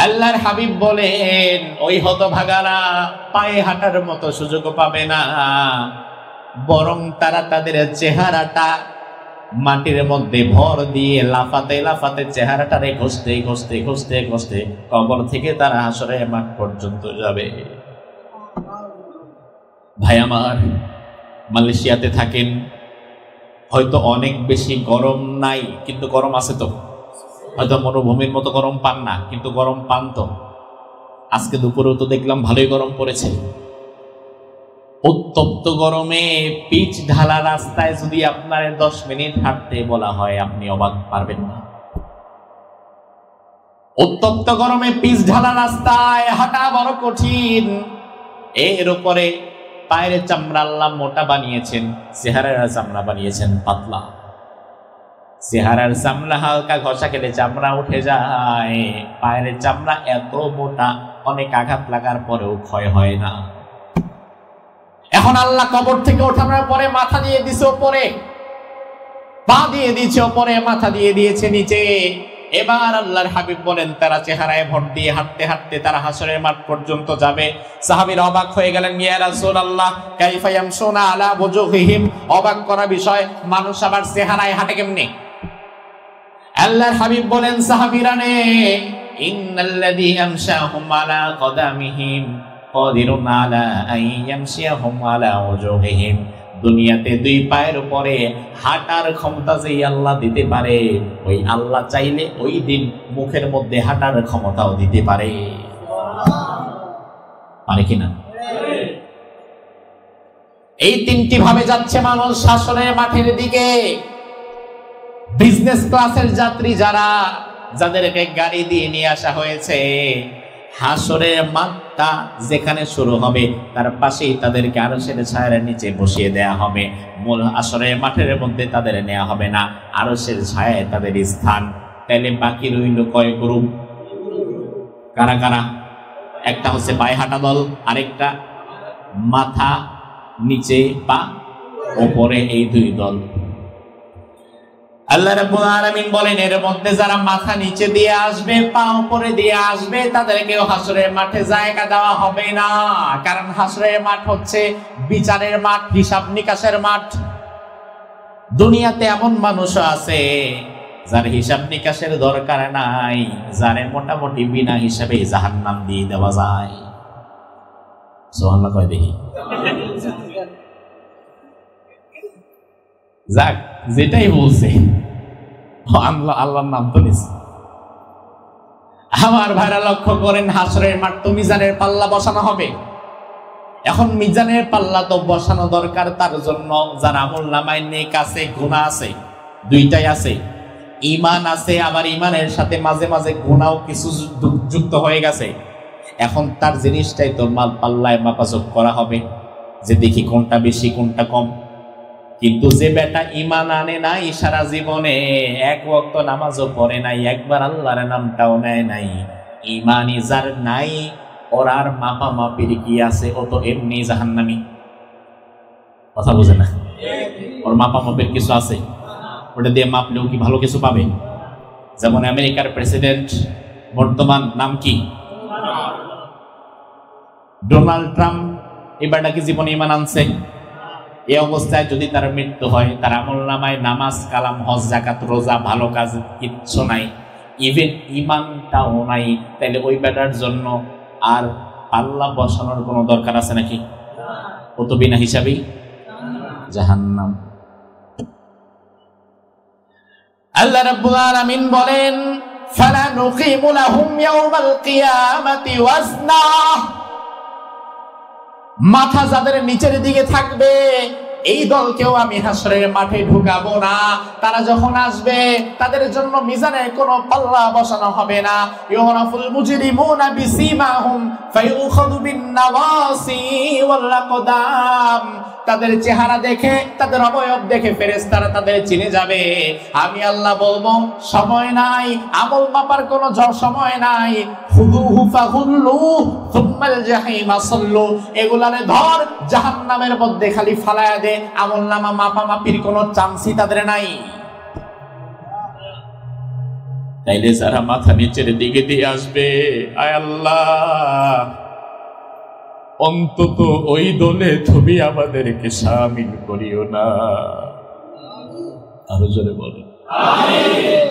Speaker 1: আল্লাহর হাবিব বলেন ওই হতভাগারা পায়ে হাঁটার মতো সুযোগ পাবে না, বরং তারা তাদের চেহারাটা মাটির মধ্যে ভর দিয়ে লাফাতে লাফাতে চেহারাটারে ঘষতে ঘষতে ঘষতে ঘষতে কবর থেকে তারা হাসরের মাঠ পর্যন্ত যাবে। ভাই আমার, মালয়েশিয়াতে থাকেন, হয়তো অনেক বেশি গরম নাই, কিন্তু গরম আছে তো। হয়তো মরুভূমির মতো গরম পান না, কিন্তু গরম পান তো। আজকে দুপুরেও তো দেখলাম ভালোই গরম পড়েছে। উত্তপ্ত গরমে পিচ ঢালা রাস্তায় যদি আপনার 10 মিনিট হাঁটতে বলা হয়, আপনি অবাক পারবেন না। উত্তপ্ত গরমে পিচ ঢালা রাস্তায় হাঁটা বড় কঠিন। এর উপরে পায়ের চামড়া আল্লাহ মোটা বানিয়েছেন, চেহারার চামড়া বানিয়েছেন পাতলা। চেহারার চামড়া হালকা ঘষা খেলে চামড়া উঠে যায়, পায়ের চামড়া এত মোটা অনেক আঘাত লাগার পরেও ক্ষয় হয় না। এখন আল্লাহ কবর থেকে ওঠানোর পরে মাথা দিয়ে দিছে উপরে, পা দিয়ে দিয়েছে উপরে, মাথা দিয়ে দিয়েছে নিচে। এবার আল্লাহর হাবিব বলেন তারা চেহারায় ভর দিয়ে হাঁটতে হাঁটতে তারা হাসরের মাঠ পর্যন্ত যাবে। সাহাবীরা অবাক হয়ে গেলেন, ইয়া রাসূলুল্লাহ কাইফা ইয়ামশুনা আলা ওয়াজুহিহিম। অবাক করা বিষয়, মানুষ আবার চেহারায় হাঁটে কেমনে? আল্লাহর হাবিব বলেন সাহাবীরা নে, ইন্নাল্লাযী আমশাহুম আলা কদামিহিম কাদিরুন আলা আন ইয়ামশিয়াহুম আলা ওয়াজুহিহিম। দুনিয়াতে 2 পায়ের উপরে হাঁটার ক্ষমতা যে আল্লাহ দিতে পারে, ওই আল্লাহ চাইলে ওই দিন মুখের মধ্যে হাঁটার ক্ষমতাও দিতে পারে। পারে কিনা? এই 3টি ভাবে যাচ্ছে মানুষ হাসরের মাঠের দিকে। বিজনেস ক্লাসের যাত্রী যারা, যাদেরকে গাড়ি দিয়ে নিয়ে আসা হয়েছে, হাসরের মাঠটা যেখানে শুরু হবে তার পাশেই তাদেরকে আরশের ছায়ার নিচে বসিয়ে দেয়া হবে। মূল হাসরের মাঠের মধ্যে তাদের নেওয়া হবে না, আরশের ছায়ায় তাদের স্থান। তাহলে বাকি রইল কয় গ্রুপ? কারা কারা? একটা হচ্ছে পায়ে হাঁটা দল, আরেকটা মাথা নিচে পা উপরে, এই 2 দল। আল্লাহ রাব্বুল আলামিন বলেন এর মধ্যে যারা মাথা নিচে দিয়ে আসবে, পা উপরে দিয়ে আসবে, তাদেরকেও হাসরের মাঠে জায়গা দেওয়া হবে না। কারণ হাসরের মাঠ হচ্ছে বিচারের মাঠ, হিসাব নিকাশের মাঠ। দুনিয়াতে এমন মানুষও আছে যার হিসাব নিকাশের দরকার নাই, যারে মোটামুটি বিনা হিসাবে জাহান্নাম দিয়ে দেওয়া যায়। সুবহানাল্লাহ কয় দেখি। যাক, যেটাই বলছে আল্লাহর নাম তো নিছে। আমার ভাইরা লক্ষ্য করেন, হাসরের মাঠ তো মিজানের পাল্লা বসানো হবে। এখন মিজানের পাল্লা তো বসানো দরকার তার জন্য যার আমলনামায় নেক আছে, গুনাহ আছে, 2টাই আছে। ঈমান আছে, আবার ঈমানের সাথে মাঝে মাঝে গুনাহও কিছু যুক্ত হয়ে গেছে। এখন তার জিনিসটাই তো মাল পাল্লায় মাপাযোগ করা হবে, যে দেখি কোনটা বেশি কোনটা কম। কিন্তু যে বেটা ঈমান আনে নাই, সারা জীবনে 1 ওয়াক্ত নামাজও পড়ে নাই, একবার আল্লাহর নামটাও নেয় নাই, ঈমানই যার নাই, ওর আর মাপা মাপির কি আছে? ও তো এমনি জাহান্নামী। কথা বুঝে না? ওর মাপা মাপির কিছু আছে? ওটা দিয়ে মাপলেও কি ভালো কিছু পাবে? যেমন আমেরিকার প্রেসিডেন্ট বর্তমান নাম কি? Donald Trump. এবারটা কি জীবনে ঈমান আনছে? এই অবস্থায় যদি তার মৃত্যু হয়, তার আমলনামায় নামাজ, কালাম, হজ, যাকাত, রোজা, ভালো কাজ কিচ্ছু নাই, ইভেন ঈমানটাও নাই, তাহলে ওই বেটার জন্য আর পাল্লা বসানোর কোনো দরকার আছে নাকি? ও তো বিনা হিসাবেই জাহান্নাম। আল্লাহ রাব্বুল আলামিন বলেন ফালা নুকিমু লাহুম ইয়াওমাল কিয়ামাতি ওয়াজনা। মাথা যাদের নিচের দিকে থাকবে, এই দলকেও আমি হাসরের মাঠে ঢুকাবো না। তারা যখন আসবে তাদের জন্য মিজানের কোনো পাল্লা বসানো হবে না। ইউরাফুল মুজরিমুনা বিসিমাহুম ফায়ুখাযু বিন-নাওয়াসি ওয়াল আকদাম। তাদের চেহারা দেখে, তাদের অবয়ব দেখে ফেরেশতারা তাদের চিনে যাবে। আমি আল্লাহ বলবো সময় নাই, আমল মাপার কোনো সময় নাই, খুযুহু ফাগুল্লু সুম্মাল জাহিমা সাল্লু, এগুলারে ধর জাহান্নামের মধ্যে খালি ফালায়া দে, আমলনামা মাপামাপির কোনো চান্সই তাদের নাই। তাইলে যারা মাথা নিচের দিকে দিয়ে আসবে, আয় আল্লাহ অন্তত ওই দলে তুমি আমাদেরকে শামিল করিও না। আরো জোরে বলে আমিন।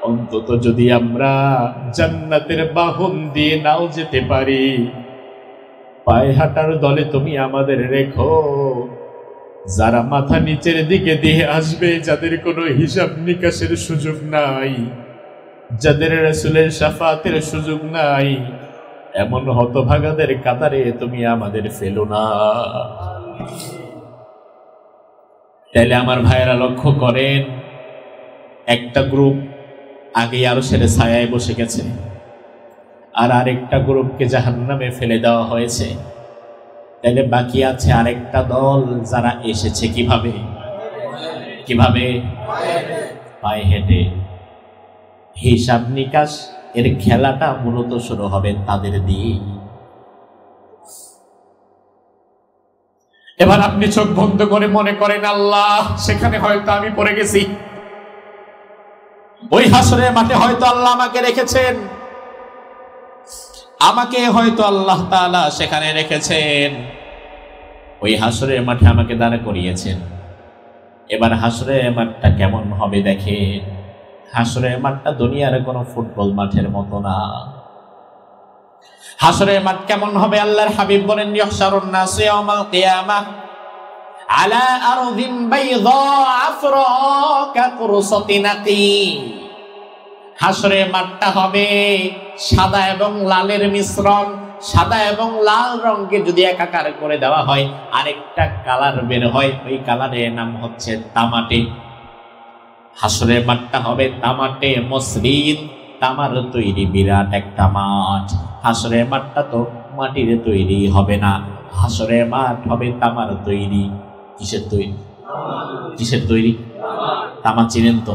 Speaker 1: অন্তত যদি আমরা জান্নাতের বাহন দিয়ে নাও যেতে পারি, পায়ে হাঁটার দলে তুমি আমাদের রেখো। যারা মাথা নিচের দিকে দিয়ে আসবে, যাদের কোনো হিসাব নিকাশের সুযোগ নাই, যাদের রাসূলের শাফাতের সুযোগ নাই, এমন হতভাগাদের কাতারে তুমি আমাদের ফেলো না। তাইলে আমার ভাইয়েরা লক্ষ্য করেন, একটা গ্রুপ আগে আরশের ছায়ায় বসে গেছে, আর আরেকটা গ্রুপকে জাহান্নামে ফেলে দেওয়া হয়েছে। তাইলে বাকি আছে আরেকটা দল, যারা এসেছে কিভাবে? কিভাবে? পায়ে হেঁটে। হিসাব নিকাশ এর খেলাটা মূলত শুরু হবে তাদের দিয়ে। এবার আপনি চোখ বন্ধ করে মনে করেন, আল্লাহ সেখানে হয়তো আমি পড়ে গেছি, ওই হাসরের মাঠে হয়তো আল্লাহ আমাকে রেখেছেন, আমাকে হয়তো আল্লাহ তাআলা সেখানে রেখেছেন, ওই হাসরের মাঠে আমাকে দাঁড় করিয়েছেন। এবার হাসরের মাঠটা কেমন হবে দেখেন। হাসরের মাঠটা দুনিয়ার কোনো ফুটবল মাঠের মতো না। হাসরের মাঠ কেমন হবে আল্লাহর হাবিব বলেন, ইহশারুন নাস ইয়াউমাল কিয়ামাহ আলা আরদিন বাইযা আফরা কাকুরসাতিন নাকি। হাসরের মাঠটা হবে সাদা এবং লালের মিশ্রণ। সাদা এবং লাল রঙকে যদি একাকার করে দেওয়া হয়, আরেকটা কালার বের হয়, ওই কালারের নাম হচ্ছে তামাটে। হাসরের মাঠটা হবে তামাটে মসৃণ, তামার তৈরি বিরাট একটা মাঠ। হাসরের মাঠটা তো মাটির তৈরি হবে না, হাসরের মাঠ হবে তামার তৈরি। কিসের তৈরি? কিসের তৈরি? তামা চিনেন তো?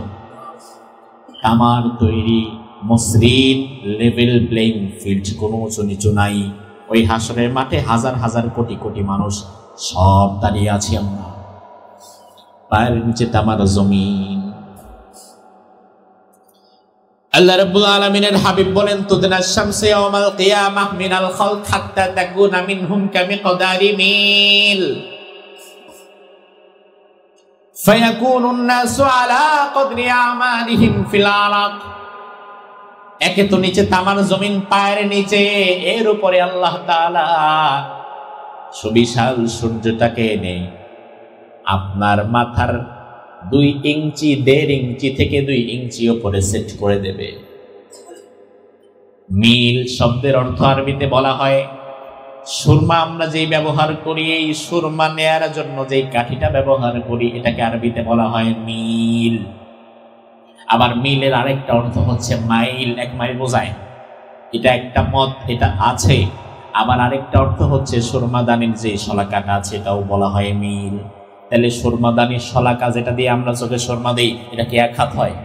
Speaker 1: তামার তৈরি, মসৃণ, লেভেল প্লেইং ফিল্ড, কোনো উঁচু নিচু নাই। ওই হাসরের মাঠে হাজার হাজার কোটি কোটি মানুষ সব দাঁড়িয়ে আছি আমরা, পায়ের নিচে তামার জমিন। আল্লাহ রাব্বুল আলামিনের হাবিব বলেন, তুদনা শামসু ইয়াউমাল কিয়ামাহ মিনাল খালক হাত্তা তাকুনা মিনহুম কামিকদারি মিল ফায়াকুনুন নাসু আলা কদরি আমালিহিম ফিল আরাক। একে তো নিচে তামার জমিন, পায়ের নিচে, এর উপরে আল্লাহ তাআলা সুবিশাল সূর্যটাকে এনে আপনার মাথার 2 ইঞ্চি 1.5 ইঞ্চি থেকে 2 ইঞ্চি উপরে সেট করে দেবে। মিল শব্দের অর্থ আরবিতে বলা হয় সুরমা। আমরা যেই ব্যবহার করি, এই সুরমা নেয়ার জন্য যেই কাঠিটা ব্যবহার করি, এটাকে আরবিতে বলা হয় মিল। আবার মিলের আরেকটা অর্থ হচ্ছে মাইল, 1 মাইল বোঝায়, এটা একটা মত, এটা আছে। আবার আরেকটা অর্থ হচ্ছে সুরমাদানির যে শলাকাটা আছে, এটাও বলা হয় মিল। তাহলে সুরমাদানির শলাকা যেটা দিয়ে আমরা চোখে সুরমা দিই, এটা কি 1 হাত হয়?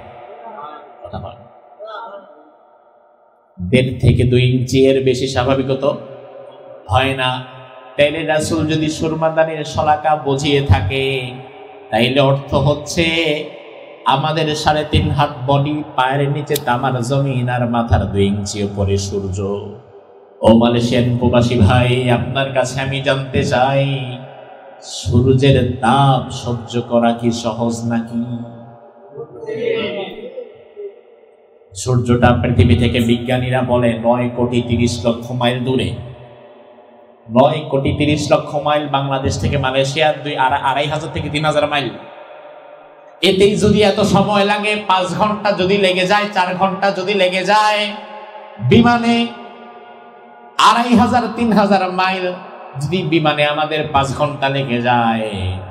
Speaker 1: কথা বল। 1.5 থেকে 2 ইঞ্চি, এর বেশি স্বাভাবিকত হয় না। তাইলে রাসূল যদি সুরমাদানির শলাকা বুঝিয়ে থাকে, তাইলে অর্থ হচ্ছে আমাদের 3.5 হাত বডি, পায়ের নিচে তামার জমিন, আর মাথার 2 ইঞ্চি উপরে সূর্য। ও মালয়েশিয়ান প্রবাসী ভাই, আপনার কাছে আমি জানতে চাই, সূর্যের তাপ সহ্য করা কি সহজ নাকি? সূর্যটা পৃথিবী থেকে বিজ্ঞানীরা বলে 9 কোটি 30 লক্ষ মাইল দূরে। 9 কোটি 30 লক্ষ মাইল বাংলাদেশ থেকে মালয়েশিয়া 2,500 থেকে 3,000 মাইল। এতেই যদি এত সময় লাগে, 5 ঘন্টা যদি লেগে যায়, 4 ঘন্টা যদি লেগে যায়, বিমানে 2,500-3,000 মাইল যদি বিমানে আমাদের 5 ঘন্টা লেগে যায়,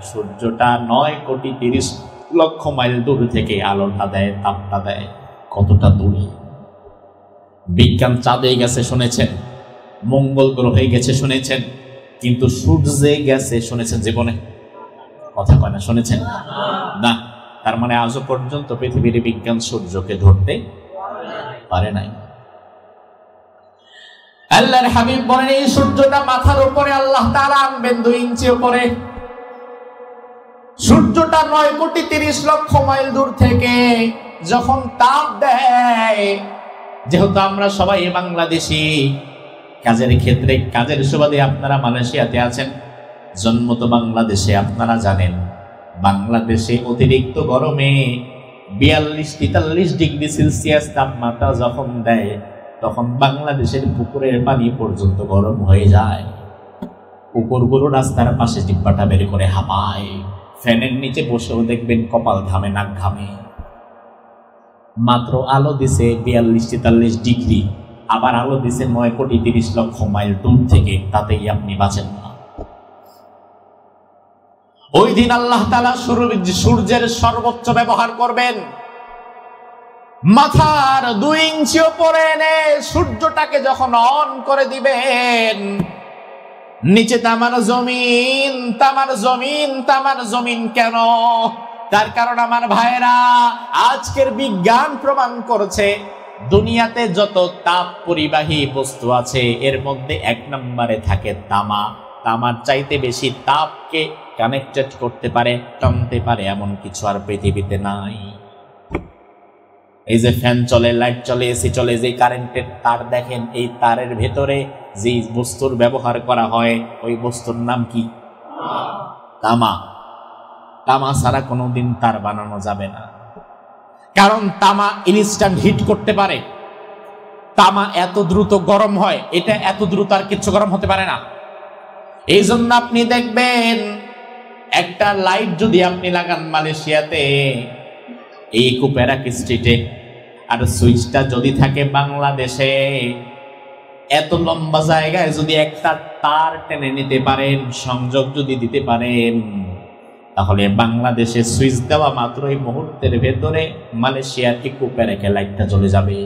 Speaker 1: সূর্যটা 9 কোটি 30 লক্ষ মাইল দূর থেকে আলোটা দেয়, তাপটা দেয়, কতটা দূরে। বিজ্ঞান চাঁদে গেছে শুনেছেন, মঙ্গল গ্রহে গেছে শুনেছেন, কিন্তু সূর্যে গেছে শুনেছেন জীবনে? কথা কয় না, শুনেছেন না? তার মানে আজও পর্যন্ত পৃথিবীর বিজ্ঞান সূর্যকে ধরতে পারে নাই। আল্লাহর হাবিব বলেন এই সূর্যটা মাথার উপরে আল্লাহ তাআলা আনবেন 2 ইঞ্চি উপরে। সূর্যটা 9,30,00,000 মাইল দূর থেকে যখন তাপ দেয়, যেহেতু আমরা সবাই বাংলাদেশি, কাজের ক্ষেত্রে কাজের সুবাদে আপনারা মালয়েশিয়াতে আছেন, জন্ম তো বাংলাদেশে, আপনারা জানেন বাংলাদেশে অতিরিক্ত গরমে 42-43 ডিগ্রি সেলসিয়াস তাপমাত্রা যখন দেয়, তখন বাংলাদেশের পুকুরের পানি পর্যন্ত গরম হয়ে যায়। পুকুরগুলো রাস্তার পাশে জিব্বাটা বের করে হাঁপায়, ফ্যানের নিচে বসেও দেখবেন কপাল ঘামে, নাক ঘামে। মাত্র আলো দিছে 42-43 ডিগ্রি, আবার আলো দিছে 9,30,00,000 মাইল দূর থেকে, তাতেই আপনি বাঁচেন না। ওই দিন আল্লাহ তাআলা সূর্যের সর্বোচ্চ ব্যবহার করবেন। মাথার 2 ইঞ্চি উপরে এনে সূর্যটাকে যখন অন করে দিবেন, নিচে তামার জমিন, তামার জমিন, তামার জমিন। কেন? তার কারণ আমার ভাইরা, আজকের বিজ্ঞান প্রমাণ করছে দুনিয়াতে যত তাপ পরিবাহী বস্তু আছে এর মধ্যে 1 নম্বরে থাকে তামা। তামার চাইতে বেশি তাপকে কানেক্টেড করতে পারে, টানতে পারে এমন কিছু আর পৃথিবীতে নাই। এই যে ফ্যান চলে, লাইট চলে, এসি চলে, যে কারেন্টের তার দেখেন, এই তারের ভেতরে যে বস্তুর ব্যবহার করা হয় ওই বস্তুর নাম কি? তামা। তামা ছাড়া কোনোদিন তার বানানো যাবে না, কারণ তামা ইনস্ট্যান্ট হিট করতে পারে। তামা এত দ্রুত গরম হয়, এটা এত দ্রুত আর কিছু গরম হতে পারে না। এই জন্য আপনি দেখবেন একটা লাইট যদি আপনি লাগান মালয়েশিয়াতে এই কুপেরাক স্ট্রিটে, আর সুইচটা যদি থাকে বাংলাদেশে, এত লম্বা জায়গায় যদি একটা তার টেনে নিতে পারেন, সংযোগ যদি দিতে পারেন, তাহলে বাংলাদেশে সুইচ দেওয়া মাত্র এই মুহূর্তের ভেতরে মালয়েশিয়ার এই কুপেরাকে লাইটটা জ্বলে যাবে।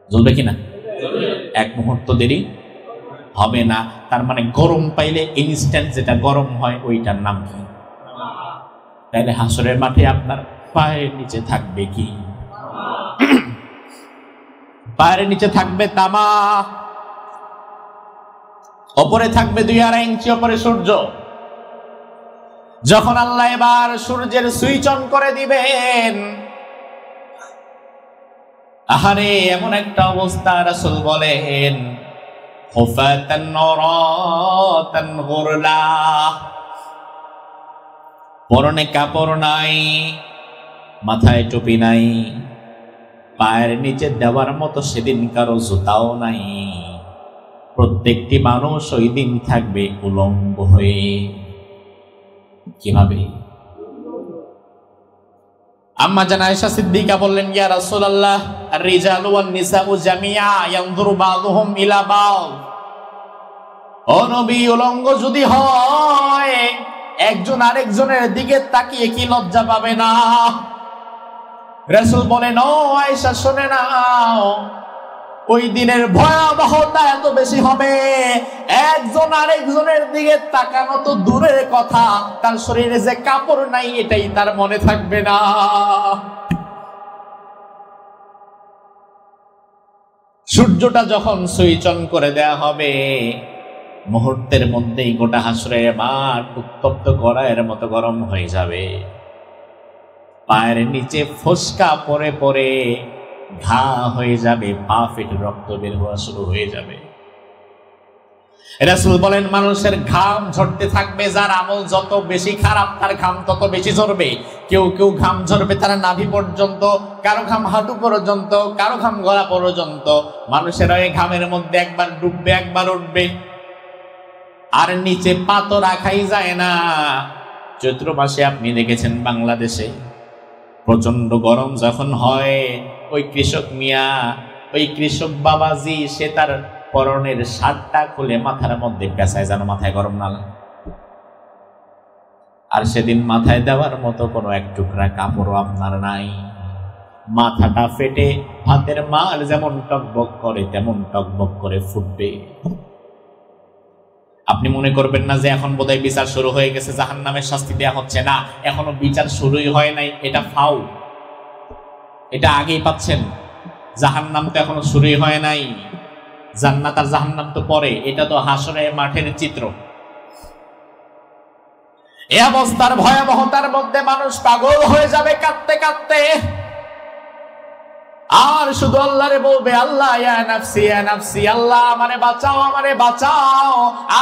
Speaker 1: জ্বলবে কিনা? 1 মুহূর্ত দেরি হবে না। তার মানে গরম পাইলে ইনস্ট্যান্ট যেটা গরম হয় ওইটার নাম কি? তাহলে হাসরের মাঠে আপনার পায়ের নিচে থাকবে কি? পায়ের নিচে থাকবে তামা, ওপরে থাকবে 2-2.5 ইঞ্চি ওপরে সূর্য। যখন আল্লাহ এবার সূর্যের সুইচ অন করে দিবেন, আহারে এমন একটা অবস্থা, রাসূল বলেন হুফাতান নুরাতান গুরলা, পরনে কাপড় নাই, মাথায় টুপি নাই, পায়ের নিচে দেওয়ার মতো সেদিন কারো জুতাও নাই। প্রত্যেকটি মানুষ ওই দিন থাকবে উলঙ্গ হয়ে। কিভাবে? আম্মা জান আয়েশা সিদ্দিকা বললেন, ইয়া রাসূলুল্লাহ, আর-রিজালু ওয়ান-নিসাউ জামিআ ইয়ানজুরু বাযুহুম ইলা বায। ও নবী, উলঙ্গ যদি হয় একজন আরেকজনের দিকে তাকিয়ে কি লজ্জা পাবে না? রাসূল বলেন, ও আয়েশা শুনে নাও, ওই দিনের ভয়াবহতা এত বেশি হবে, একজন আরেকজনের দিকে তাকানো তো দূরের কথা, তার শরীরে যে কাপড় নাই এটাই তার মনে থাকবে না। সূর্যটা যখন সুইচ অন করে দেয়া হবে, মুহূর্তের মধ্যেই গোটা হাসরের মাঠ উত্তপ্ত কড়াইয়ের মতো গরম হয়ে যাবে। পায়ের নিচে ফোসকা পরে পরে ঘা হয়ে যাবে, পা ফেটে রক্ত বের হওয়া শুরু হয়ে যাবে। রাসূল বলেন, মানুষের ঘাম ঝরতে থাকবে, যার আমল যত বেশি খারাপ তার ঘাম তত বেশি ঝরবে। কেউ কেউ ঘাম ঝরবে তার নাভি পর্যন্ত, কারো ঘাম হাঁটু পর্যন্ত, কারো ঘাম গলা পর্যন্ত। মানুষের ওই ঘামের মধ্যে একবার ডুববে, একবার উঠবে, আর নিচে পা তো রাখাই যায় না। চৈত্র মাসে আপনি দেখেছেন বাংলাদেশে প্রচন্ড গরম যখন হয়, ওই কৃষক মিয়া, ওই কৃষক বাবাজি, সে তার পরনের শার্টটা খুলে মাথার মধ্যে পেঁচায় যেন মাথায় গরম না লাগে। আর সেদিন মাথায় দেওয়ার মতো কোনো এক টুকরা কাপড়ও আপনার নাই। মাথাটা ফেটে ভাতের মার যেমন টকবক করে তেমন টকবক করে ফুটবে। আপনি মনে করবেন না যে এখন বোধহয় বিচার শুরু হয়ে গেছে, জাহান্নামের শাস্তি দেয়া হচ্ছে। না, এখনো বিচার শুরুই হয় নাই, এটা ফাউ, এটা আগেই পাচ্ছেন। জাহান্নাম তো এখনো শুরুই হয় নাই। জান্নাত আর জাহান্নাম তো পরে, এটা তো হাসরের মাঠের চিত্র। এই অবস্থার ভয়াবহতার মধ্যে মানুষ পাগল হয়ে যাবে কাঁদতে কাঁদতে, আর শুধু আল্লাহরে বলবে, আল্লাহ ইয়া নাফসি ইয়া নাফসি, আল্লাহ আমারে বাঁচাও আমারে বাঁচাও।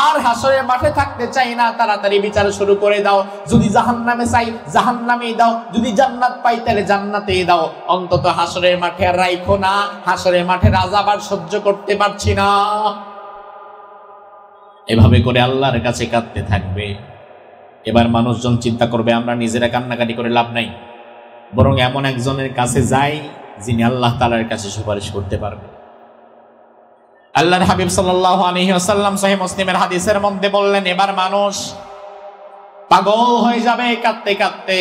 Speaker 1: আর হাসরের মাঠে থাকতে চাই না, তাড়াতাড়ি বিচার শুরু করে দাও। যদি জাহান্নামে চাই জাহান্নামেই দাও, যদি জান্নাত পাই তাহলে জান্নাতেই দাও, অন্তত হাসরের মাঠে আর রাইখো না। হাসরের মাঠের আযাব আর সহ্য করতে পারছি না। এভাবে করে আল্লাহর কাছে কাঁদতে থাকবে। এবার মানুষজন চিন্তা করবে, আমরা নিজেরা কান্নাকাটি করে লাভ নাই, বরং এমন একজনের কাছে যাই যিনি আল্লাহ তাআলার কাছে সুপারিশ করতে পারবে। আল্লাহর হাবিব সাল্লাল্লাহু আলাইহি ওয়াসাল্লাম সহিহ মুসলিমের হাদিসের মধ্যে বললেন, এবার মানুষ পাগল হয়ে যাবে কাঁদতে কাঁদতে।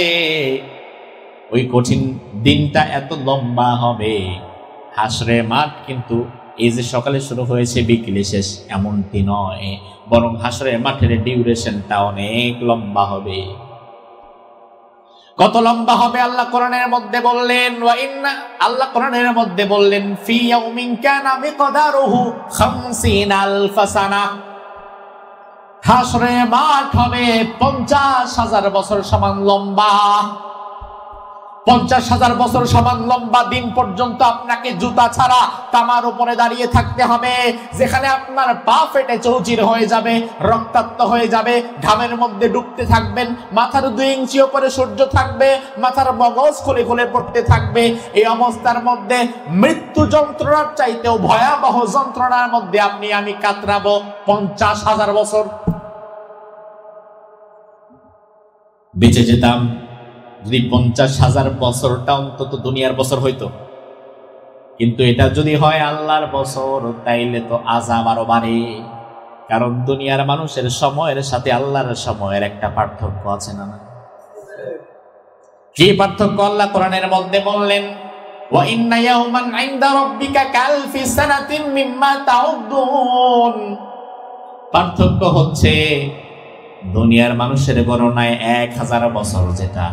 Speaker 1: ওই কঠিন দিনটা এত লম্বা হবে, হাসরের মাঠ কিন্তু এই যে সকালে শুরু হয়েছে বিকেলে শেষ এমনটি নয়, বরং হাসরের মাঠের ডিউরেশনটা অনেক লম্বা হবে। কত লম্বা হবে আল্লাহ কোরআনের মধ্যে বললেন, আল্লাহ কোরআনের মধ্যে বললেন, ফি ইয়াউমিন কানা মিকদারুহু 50 আলফ সানা। হাসরের মাঠ হবে 50,000 বছর সমান লম্বা। 50,000 বছর সমান লম্বা দিন পর্যন্ত আপনাকে জুতা ছাড়া তামার উপরে দাঁড়িয়ে থাকতে হবে, যেখানে আপনার পা ফেটে চৌচির হয়ে যাবে, রক্তাক্ত হয়ে যাবে, ঘামের মধ্যে ডুবতে থাকবেন, মাথার 2 ইঞ্চি উপরে সূর্য থাকবে, মাথার মগজ খুলে খুলে পড়তে থাকবে। এই অবস্থার মধ্যে মৃত্যু যন্ত্রণার চাইতেও ভয়াবহ যন্ত্রণার মধ্যে আপনি আমি কাতরাবো 50,000 বছর। বেঁচে যেতাম যদি 50,000 বছরটা অন্তত দুনিয়ার বছর হইতো, কিন্তু এটা যদি হয় আল্লাহর বছর, তাইলে তো আযাব আরো বাড়ে। কারণ দুনিয়ার মানুষের সময়ের সাথে আল্লাহর সময়ের একটা পার্থক্য আছে না? কি পার্থক্য? আল্লাহ কোরআনের মধ্যে বললেন, ওয়া ইন্না ইয়াওমান ইনদা রাব্বিকা কালফি সানাতিন মিম্মা তাউদ্দুন। পার্থক্য হচ্ছে দুনিয়ার মানুষের গণনায় 1000 বছর, যেটা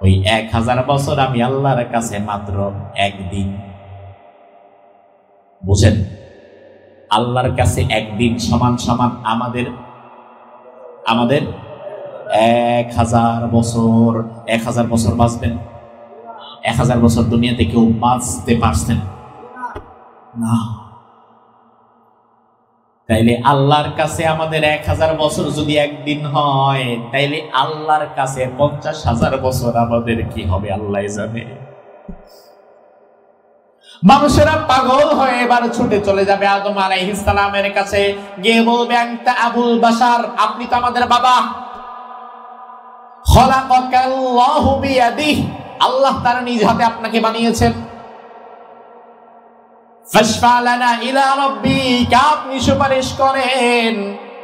Speaker 1: ওই 1000 বছর আমি আল্লাহর কাছে মাত্র একদিন। বুঝেন, আল্লাহর কাছে একদিন সমান সমান আমাদের 1000 বছর। 1000 বছর বাঁচবেন? 1000 বছর দুনিয়াতে কেউ বাঁচতে পারছেন না। তাইলে আল্লাহর কাছে আমাদের 1000 বছর যদি একদিন হয়, তাইলে আল্লাহর কাছে 50,000 বছর আমাদের কি হবে আল্লাহ জানে। মানুষেরা পাগল হয়ে এবার ছুটে চলে যাবে আদম আলাইহিস সালামের কাছে, গিয়ে বলবে, আনতা আবুল বাশার, আপনি তো আমাদের বাবা। খলাকাল্লাহু বিয়াদিহি, আল্লাহ তার নিজ হাতে আপনাকে বানিয়েছেন। ফাশফা লানা ইলা রাব্বিকা, আপনি সুপারিশ করেন।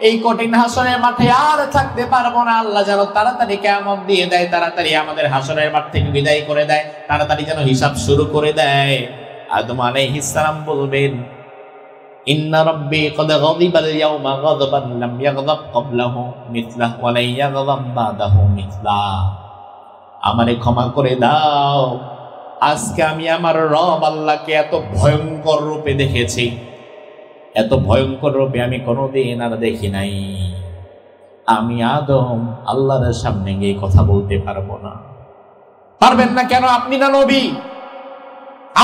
Speaker 1: এই কঠিন হাসরের মাঠে আর থাকতে পারবো না, আল্লাহ যেন তাড়াতাড়ি কিয়ামত দিয়ে দেয়, তাড়াতাড়ি আমাদের হাসরের মাঠ থেকে বিদায় করে দেয়, তাড়াতাড়ি যেন হিসাব শুরু করে দেয়। আদম আলাইহিস সালাম বলবেন, ইন্না রাব্বি ক্বাদ গাযিবাল ইয়াওমা গাযবান লাম ইয়াগযাব ক্বাবলাহু মিসলাহু ওয়া লা ইয়াগযাব বাদাহু মিসলাহ। আমারে ক্ষমা করে দাও, আজকে আমি আমার রব আল্লাহকে এত ভয়ঙ্কর রূপে দেখেছি, এত ভয়ঙ্কর রূপে আমি কোনোদিন আর দেখি নাই। আমি আদম আল্লাহর সামনে গিয়ে কথা বলতে পারবো না। পারবেন না কেন? আপনি না নবী,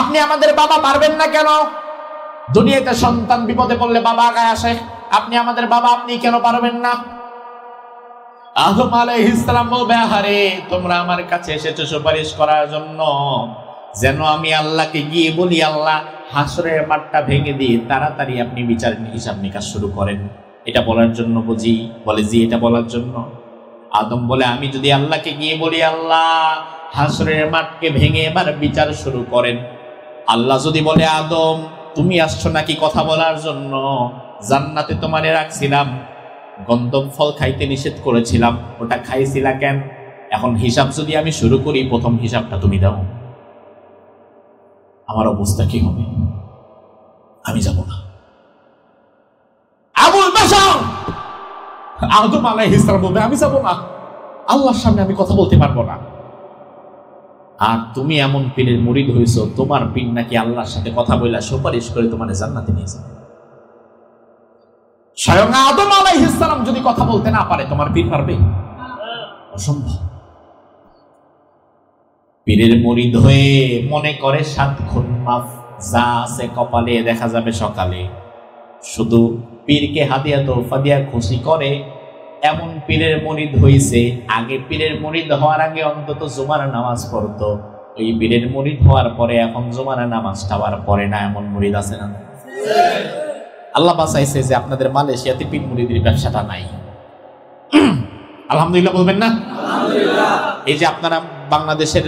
Speaker 1: আপনি আমাদের বাবা, পারবেন না কেন? দুনিয়াতে সন্তান বিপদে পড়লে বাবা আগায় আসে, আপনি আমাদের বাবা, আপনি কেন পারবেন না? আদম আলাইহিস সালাম বলবে, আহারে তোমরা আমার কাছে এসেছো সুপারিশ করার জন্য, যেন আমি আল্লাহকে গিয়ে বলি, আল্লাহ হাসরের মাঠটা ভেঙে দিয়ে তাড়াতাড়ি আপনি বিচার হিসাব নিকাশ শুরু করেন। এটা বলার জন্য বুঝি? বলে জি, এটা বলার জন্য। আদম বলে, আমি যদি আল্লাহকে গিয়ে বলি, আল্লাহ হাসরের মাঠকে ভেঙে এবার বিচার শুরু করেন, আল্লাহ যদি বলে, আদম তুমি আসছো নাকি কথা বলার জন্য? জান্নাতে তোমারে রাখছিলাম, গন্ধম ফল খাইতে নিষেধ করেছিলাম, ওটা খাইছিলা কেন? এখন হিসাব যদি আমি শুরু করি, প্রথম হিসাবটা তুমি দাও, আমার অবস্থা কি হবে? আমি যাব না। আবুল বাশার আদম আলাইহিস সালাম বলবে, আমি যাব না, আল্লাহর সামনে আমি কথা বলতে পারবো না। আর তুমি এমন পীরের মুরিদ হইছো, তোমার পীর নাকি আল্লাহর সাথে কথা বইলা সুপারিশ করে তোমার জান্নাতে নিয়ে যাবে। স্বয়ং আদম আলাইহিস সালাম যদি কথা বলতে না পারে, তোমার পীর পারবে? অসম্ভব। পীরের মুরিদ হয়ে মনে করে 7 খুন মাফ, যা আছে কপালে দেখা যাবে সকালে। শুধু পীরকে হাদিয়া তোফা দিয়া খুশি করে এমন পীরের মুরিদ হইছে। আগে পীরের মুরিদ হওয়ার আগে অন্তত জুমার নামাজ পড়তো, ওই পীরের মুরিদ হওয়ার পরে এখন জুমার নামাজটা আর পড়ে না, এমন মুরিদ আছে না? আল্লাহ বাঁচাইছে যে আপনাদের মালয়েশিয়াতে পীর মুরিদের ব্যবসাটা নাই। আলহামদুলিল্লাহ বলবেন না? এই যে আপনারা বাংলাদেশের,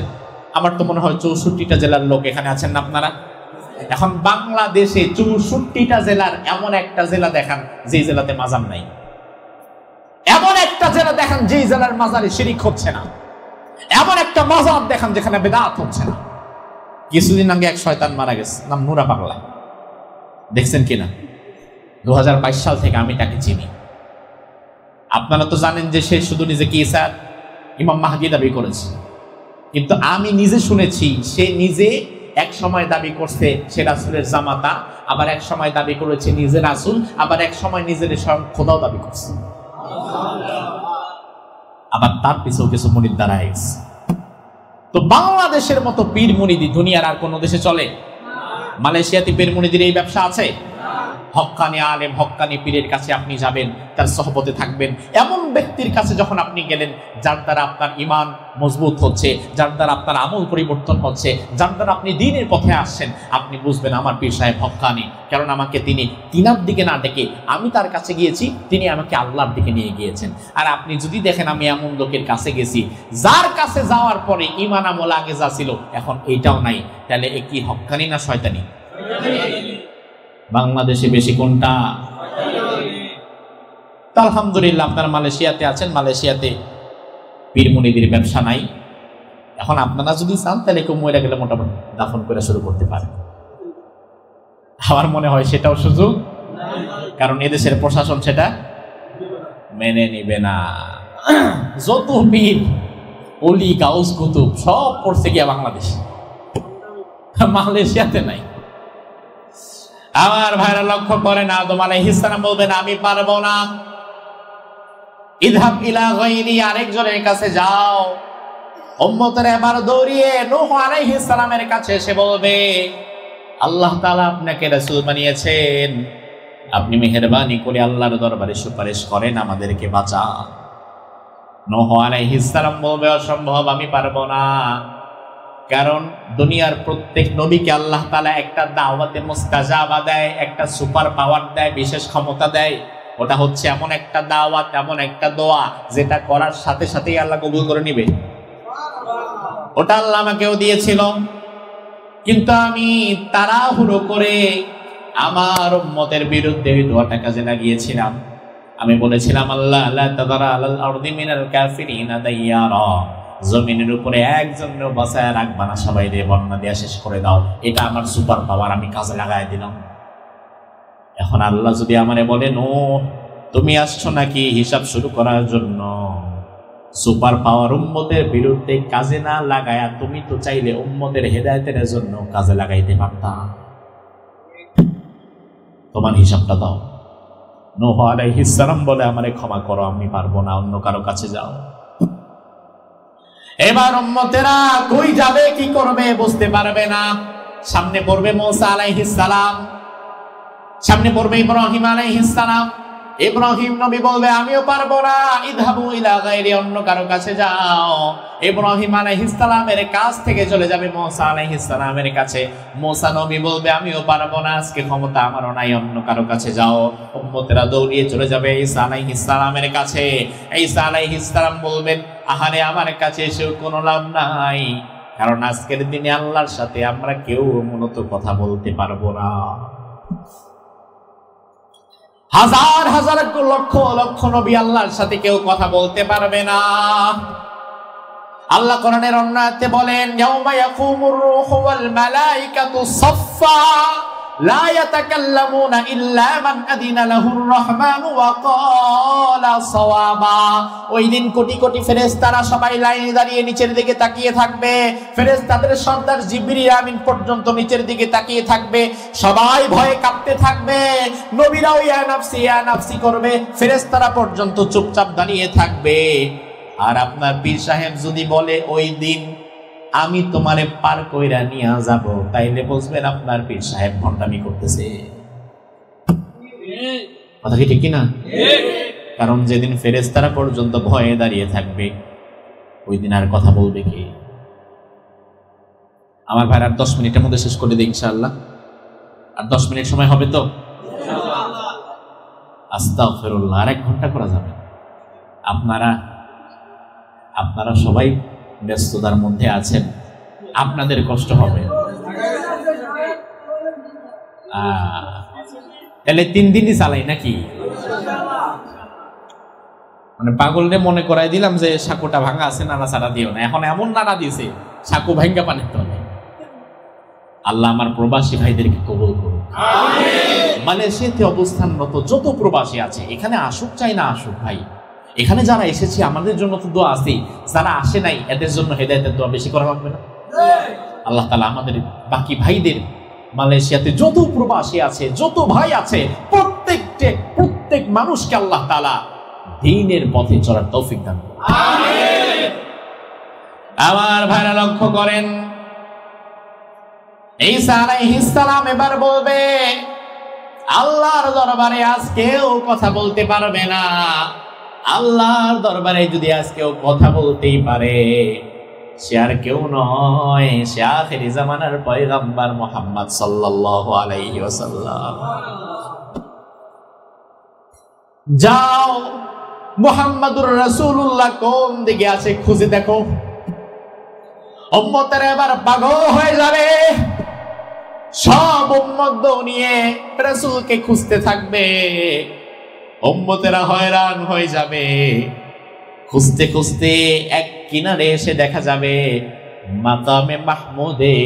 Speaker 1: আমার তো মনে হয় 64টা জেলার লোক এখানে আছেন না আপনারা। এখন বাংলাদেশে 64টা জেলার এমন একটা জেলা দেখান যে জেলাতে মাজার নাই, এমন একটা জেলা দেখান যে জেলার মাজারে শিরিক হচ্ছে না, এমন একটা মাজার দেখান যেখানে বেদাত হচ্ছে না। কিছুদিন আগে এক শয়তান মারা গেছে, নাম নুরা পাগলা, দেখছেন কিনা? 2022 সাল থেকে আমি তাকে চিনি। আপনারা তো জানেন যে সে শুধু নিজেকে ঈসা ইমাম মাহদী দাবি করেছে, কিন্তু আমি নিজে শুনেছি সে নিজে এক সময় দাবি করছে সে রাসূলের জামাতা, আবার এক সময় দাবি করেছে নিজে রাসূল, আবার এক সময় নিজের স্বয়ং খোদাও দাবি করছে। আবার তার পিছু কিছু মুরিদ দাঁড়ায় গেছে। তো বাংলাদেশের মতো পীর মুরিদি দুনিয়ার আর কোন দেশে চলে? মালয়েশিয়াতে পীর মুরিদির এই ব্যবসা আছে? হক্কানি আলেম, হক্কানি পীরের কাছে আপনি যাবেন, তার সহবতে থাকবেন। এমন ব্যক্তির কাছে যখন আপনি গেলেন যার দ্বারা আপনার ঈমান মজবুত হচ্ছে, যার দ্বারা আপনার আমল পরিবর্তন হচ্ছে, যার দ্বারা আপনি দ্বীনের পথে আসছেন, আপনি বুঝবেন আমার পীর সাহেব হক্কানি। কারণ আমাকে তিনি তিনার দিকে না ডেকে আমি তার কাছে গিয়েছি, তিনি আমাকে আল্লাহর দিকে নিয়ে গিয়েছেন। আর আপনি যদি দেখেন আমি এমন লোকের কাছে গেছি যার কাছে যাওয়ার পরে ঈমান আমল আগে যা ছিল এখন এইটাও নাই, তাহলে এ কি হক্কানি না শয়তানি? বাংলাদেশে বেশি কোনটা? আলহামদুলিল্লাহ আপনারা মালয়েশিয়াতে আছেন, মালয়েশিয়াতে পীর মুরিদের ব্যবসা নাই। এখন আপনারা যদি চান তাহলে কেউ মরে গেলে মোটামুটি দাফন করে শুরু করতে পারেন। আমার মনে হয় সেটাও সুযোগ, কারণ এদেশের প্রশাসন সেটা মেনে নিবে না। যত পীর অলি গাউস কুতুব সব পড়ছে গিয়া বাংলাদেশ, মালয়েশিয়াতে নাই। আমার ভাইরা লক্ষ্য করেন, আদম আলাইহিস সালাম বলবেন আমি পারবো না, ইযহাব ইলা গায়রি, আরেকজনের কাছে যাও। উম্মতেরা এবার দৌড়িয়ে নূহ আলাইহিস সালামের কাছে এসে বলবে আল্লাহ তাআলা আপনাকে রাসূল বানিয়েছেন, আপনি মেহেরবানি করে আল্লাহর দরবারে সুপারিশ করেন, আমাদেরকে বাঁচান। নূহ আলাইহিস সালাম বলবে অসম্ভব, আমি পারবো না। কারণ দুনিয়ার প্রত্যেক নবীকে আল্লাহ তাআলা একটা দাওয়াতে মুস্তাজাবা দেয়, একটা সুপার পাওয়ার দেয়, বিশেষ ক্ষমতা দেয়। ওটা হচ্ছে এমন একটা দাওয়াত, এমন একটা দোয়া যেটা করার সাথে সাথেই আল্লাহ কবুল করে নিবে। ওটা আল্লাহ আমাকেও দিয়েছিল, কিন্তু আমি তাড়াহুড়ো করে আমার উম্মতের বিরুদ্ধে ওই দোয়াটা কাজে লাগিয়েছিলাম। আমি বলেছিলাম আল্লাহ লা তাযারা আলাল আরদি মিনাল কাফিরিনা দাইয়ারা, জমিনের উপরে একজনও বাঁচায় রাখবা না, সবাই দিয়ে বন্যা দিয়ে শেষ করে দাও। এটা আমার সুপার পাওয়ার, আমি কাজে লাগাই দিলাম। এখন আল্লাহ যদি আমারে বলেন ও তুমি আসছো নাকি হিসাব শুরু করার জন্য, সুপার পাওয়ার উম্মতের বিরুদ্ধে কাজে না লাগায়া তুমি তো চাইলে উম্মতের হেদায়েতের জন্য কাজে লাগাইতে পারতা, তোমার হিসাবটা দাও। নূহ আলাইহিস সালাম বলে আমারে ক্ষমা করো, আমি পারবো না, অন্য কারো কাছে যাও। এবার উম্মতেরা কই যাবে, কি করবে বুঝতে পারবে না। সামনে পড়বে মুসা আলাইহিস সালাম, সামনে পড়বে ইব্রাহিম আলাইহিস সালাম। ইব্রাহিম নবী বলবে আমিও পারবো না, ইযহাবু ইলা গায়রি, অন্য কারো কাছে যাও। ইব্রাহিম আলাইহিস সালামের কাছ থেকে চলে যাবে মুসা আলাইহিস সালামের কাছে। মুসা নবী বলবে আমিও পারবো না, আজকে ক্ষমতা আমারও নাই, অন্য কারো কাছে যাও। উম্মতেরা দৌড়িয়ে চলে যাবে ঈসা আলাইহিস সালামের কাছে। ঈসা আলাইহিস সালাম বলবেন আহারে আমার কাছে এসেও কোনো লাভ নাই, কারণ আজকের দিনে আল্লাহর সাথে আমরা কেউ মূলত কথা বলতে পারবো না। হাজার হাজার লক্ষ লক্ষ নবী আল্লাহর সাথে কেউ কথা বলতে পারবে না। আল্লাহ কোরআনের অন্য আয়াতে বলেন ইয়াউমা ইয়াকুমুর রূহু ওয়াল মালাইকাতু সাফফা লা ইয়াতাকাল্লামুনা ইল্লা মান আদিনা লাহুর রহমানু ওয়া ক্বালা সাওয়াবা। ওই দিন কোটি কোটি ফেরেশতারা সবাই লাইনে দাঁড়িয়ে নিচের দিকে তাকিয়ে থাকবে। ফেরেশতাদের সর্দার জিবরিল আমিন পর্যন্ত নিচের দিকে তাকিয়ে থাকবে। সবাই ভয়ে কাঁপতে থাকবে। নবীরাও ইয়া নাফসি করবে, ফেরেশতারা পর্যন্ত চুপচাপ দাঁড়িয়ে থাকবে। আর আপনার পীর সাহেব যদি বলে ওই দিন আমি তোমারে পার কইরা নিয়ে যাব, তাইলে বুঝবেন আপনার পীর সাহেব ভণ্ডামি করতেছে। কথা কি ঠিক না? কারণ যেদিন ফেরেশতারা পর্যন্ত ভয়ে দাঁড়িয়ে থাকবে, ওই দিন আর কথা বলবে কি? আমার ভাই আর 10 মিনিটের মধ্যে শেষ করে দিই ইনশাআল্লাহ। আর 10 মিনিট সময় হবে তো? আস্তাগফিরুল্লাহ, আর 1 ঘন্টা করা যাবে। আপনারা সবাই ব্যস্ততার মধ্যে আছেন, আপনাদের কষ্ট হবে। তাহলে 3 দিনই চালাই নাকি? মানে পাগলরে মনে করাই দিলাম যে সাঁকুটা ভাঙা আছে, নাড়া ছাড়া দিও না। এখন এমন নাড়া দিয়েছে সাঁকু ভাঙ্গা পানিতে হবে। আল্লাহ আমার প্রবাসী ভাইদেরকে কবুল করুন। মালয়েশিয়াতে অবস্থানরত যত প্রবাসী আছে, এখানে আসুক চাই না আসুক ভাই, এখানে যারা এসেছি আমাদের জন্য তো দোয়া আছে, যারা আসে নাই এদের জন্য হেদায়েতের দোয়া বেশি করা লাগবে না? আল্লাহ তাআলা আমাদের বাকি ভাইদের, মালয়েশিয়াতে যত প্রবাসী আছে, যত ভাই আছে, প্রত্যেক মানুষকে আল্লাহ তাআলা দ্বীনের পথে চলার তৌফিক দান করুন। আমিন। আমার ভাইরা লক্ষ্য করেন, ঈসা আলাইহিস সালাম এবার বলবে আল্লাহর দরবারে আজকেও কথা বলতে পারবে না। আল্লাহর দরবারে যদি আজকেও কথা বলতেই পারে, সে আর কেউ নয়, সে আখিরি জামানার পয়গম্বর মুহাম্মদ সাল্লাল্লাহু আলাইহি ওয়াসাল্লাম। যাও, মুহাম্মাদুর রাসূলুল্লাহ কোন দিকে আছে খুঁজে দেখো। উম্মতেরা এবার পাগল হয়ে যাবে, সব উম্মত নিয়ে রাসূলকে খুঁজতে থাকবে। উম্মতেরা হয়রান হয়ে যাবে, খুঁজতে খুঁজতে এক কিনারে এসে দেখা যাবে মাকামে মাহমুদে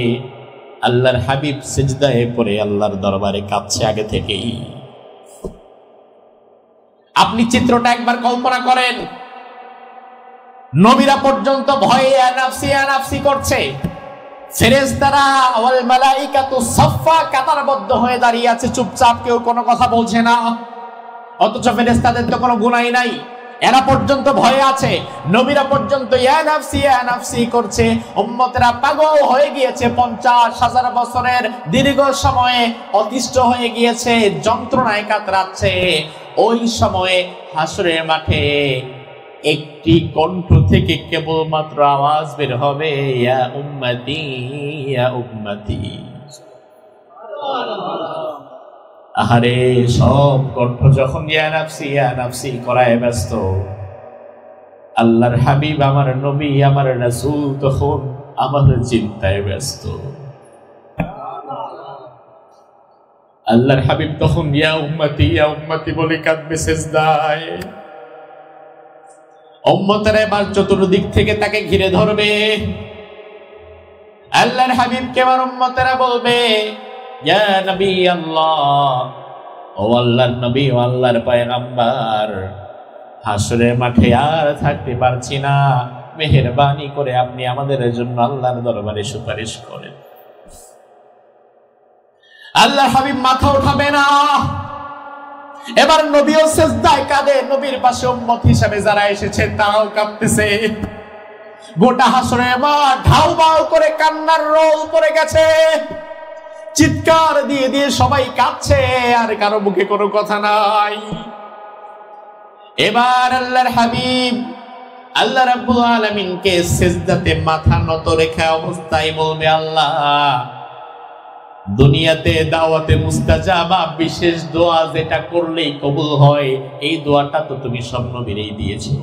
Speaker 1: আল্লাহর হাবিব সিজদায় পড়ে আল্লাহর দরবারে কাঁদছে আগে থেকেই। আপনি চিত্রটা একবার কল্পনা করেন, নবীরা পর্যন্ত ভয়ে নাফসি করছে, ফেরেশতারা ওয়াল মালাইকাতু সাফফা কাতারবদ্ধ হয়ে দাঁড়িয়ে আছে চুপচাপ, কেউ কোনো কথা বলছে না। অথচ ফেরেশতাদের তো কোনো গুনাহ নাই, এরা পর্যন্ত ভয়ে আছে। নবীরা পর্যন্ত ইয়া নাফসি করছে। উম্মতেরা পাগল হয়ে গিয়েছে, 50,000 বছরের দীর্ঘ সময়ে অতিষ্ঠ হয়ে গিয়েছে, যন্ত্রণায় কাতরাচ্ছে। ওই সময়ে হাসরের মাঠে একটি কণ্ঠ থেকে কেবলমাত্র আওয়াজ বের হবে, ইয়া উম্মতি ইয়া উম্মতি। আহারে, সব কণ্ঠ যখন ইয়া নাফসি করায় ব্যস্ত, আল্লাহর হাবিব আমার নবী আমার রাসূল তখন আমাদের চিন্তায় ব্যস্ত। আল্লাহর হাবিব তখন ইয়া উম্মতি বলে কাঁদবে সিজদায়। উম্মতেরা এবার চতুর্দিক থেকে তাকে ঘিরে ধরবে। আল্লাহর হাবিবকে এবার উম্মতেরা বলবে, ইয়া নবী আল্লাহ, ও আল্লাহর নবী, ও আল্লাহর পয়গম্বর, হাসরের মাঠে আর থাকতে পারছি না, মেহেরবানি করে আপনি আমাদের জন্য আল্লাহর দরবারে সুপারিশ করেন। আল্লাহর হাবিব মাথা উঠাবে না। এবার নবীও সিজদায় কাঁদে, নবীর পাশে উম্মত হিসেবে যারা এসেছে তারাও কাঁদতেছে। গোটা হাসরের মাঠ ঢাউবাউ করে কান্নার রোল পড়ে গেছে, চিৎকার দিয়ে দিয়ে সবাই কাঁদছে, আর কারো মুখে কোনো কথা নাই। এবার আল্লাহর হাবিব আল্লাহ রাব্বুল আলামিনকে সিজদাতে মাথা নত রেখে অবস্থায় বলবে, আল্লাহ, দুনিয়াতে দাওয়াতে মুস্তাজাবা বিশেষ দোয়া যেটা করলেই কবুল হয়, এই দোয়াটা তো তুমি সব নবীরেই দিয়েছো।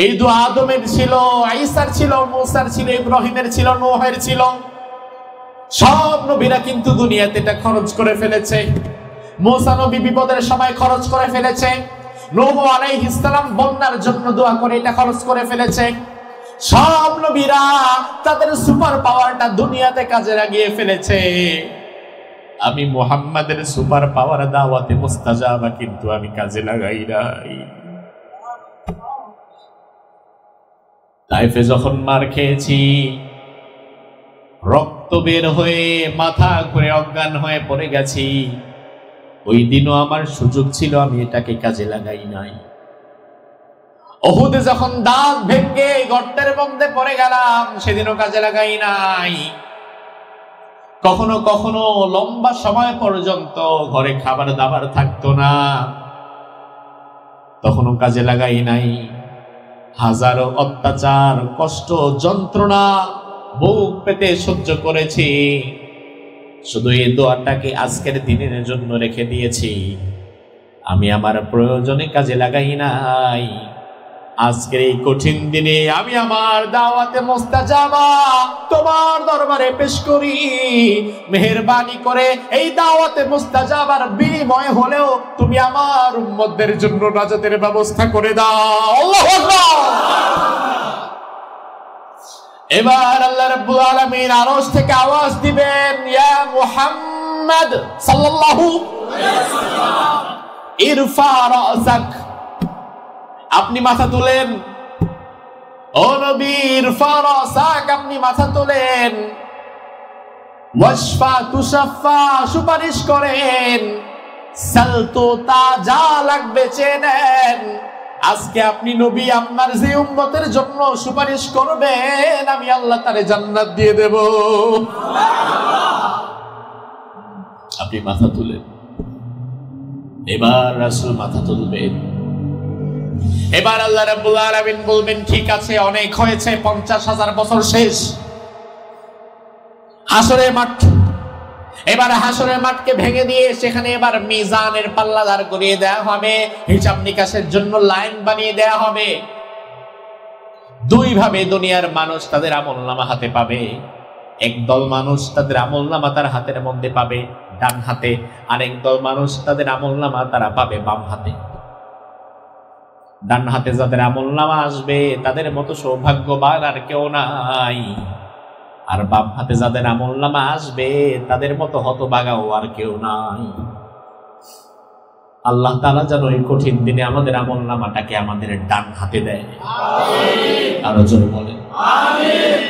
Speaker 1: এই দোয়া আদমের ছিল, ঈসার ছিল, মুসার ছিল, ইব্রাহিমের ছিল, নূহের ছিল। সব নবীরা কিন্তু দুনিয়াতে এটা খরচ করে ফেলেছে। মুসা নবী বিপদের সময় খরচ করে ফেলেছে। নূহ আলাইহিস সালাম বন্যার জন্য দোয়া করে এটা খরচ করে ফেলেছে। সব নবীরা তাদের সুপার পাওয়ারটা দুনিয়াতে কাজে লাগিয়ে ফেলেছে। আমি মুহাম্মাদের সুপার পাওয়ার দাওয়াতে মুস্তাজাবা কিন্তু আমি কাজে লাগাই নাই। তাইফে যখন মার খেয়েছি, রক্ত বের হয়ে মাথা ঘুরে অজ্ঞান হয়ে পড়ে গেছি, ওই দিনও আমার সুযোগ ছিল, আমি এটাকে কাজে লাগাই নাই। উহুদে যখন দাঁত ভেঙে গর্তের মধ্যে পড়ে গেলাম, সেদিনও কাজে লাগাই নাই। কখনো কখনো লম্বা সময় পর্যন্ত ঘরে খাবার দাবার থাকতো না, তখনও কাজে লাগাই নাই। হাজারো অত্যাচার, কষ্ট, যন্ত্রণা বুক পেতে সহ্য করেছি, শুধু এই দোয়াটাকে আজকের দিনের জন্য রেখে দিয়েছি। আমি আমার প্রয়োজনে কাজে লাগাই নাই। আজকের এই কঠিন দিনে আমি আমার দাওয়াতে মুস্তাজাবা তোমার দরবারে পেশ করি। মেহেরবানি করে এই দাওয়াতে মুস্তাজাবার বিনিময় হলেও তুমি আমার উম্মতদের জন্য নাজাতের ব্যবস্থা করে দাও। আল্লাহু আকবার। এবার আল্লাহ রাব্বুল আলামিন আরশ থেকে আওয়াজ দিবেন, ইয়া মুহাম্মদ সাল্লাল্লাহু আলাইহি ওয়াসাল্লাম ইরফা রাসাক, আপনি মাথা তুলেন। ও নবী, ইরফা রাসাক, আপনি মাথা তুলেন। ওয়াশফা তুশাফা, সুপারিশ করেন। সালতু তা, যা লাগবে চেয়ে নেন। আজকে আপনি নবী, আপনার যে উম্মতের জন্য সুপারিশ করবেন, আমি আল্লাহ তারে জান্নাত দিয়ে দেব। আপনি মাথা তুলেন। এবার রাসূল মাথা তুলবেন। এবার আল্লাহ রাব্বুল আলামিন বলবেন, ঠিক আছে, অনেক হয়েছে, 50,000 বছর শেষ। হাসরের মাঠ, এবার হাসরের মাঠকে ভেঙে দিয়ে সেখানে এবার মিজানের পাল্লা দাঁড় করিয়ে দেওয়া হবে, হিসাব নিকাশের জন্য লাইন বানিয়ে দেওয়া হবে। দুই ভাবে দুনিয়ার মানুষ তাদের আমলনামা হাতে পাবে। একদল মানুষ তাদের আমলনামা তার হাতের মধ্যে পাবে ডান হাতে, আরেক দল মানুষ তাদের আমলনামা তারা পাবে বাম হাতে। ডান হাতে যাদের আমলনামা আসবে তাদের মতো সৌভাগ্যবান আর কেউ নাই, আর বাম হাতে যাদের আমলনামা আসবে তাদের মতো হতভাগাও আর কেউ নাই। আল্লাহ তাআলা যেন এই কঠিন দিনে আমাদের আমলনামাটাকে আমাদের ডান হাতে দেয়। আমিন। আরো জোরে বলেন আমিন।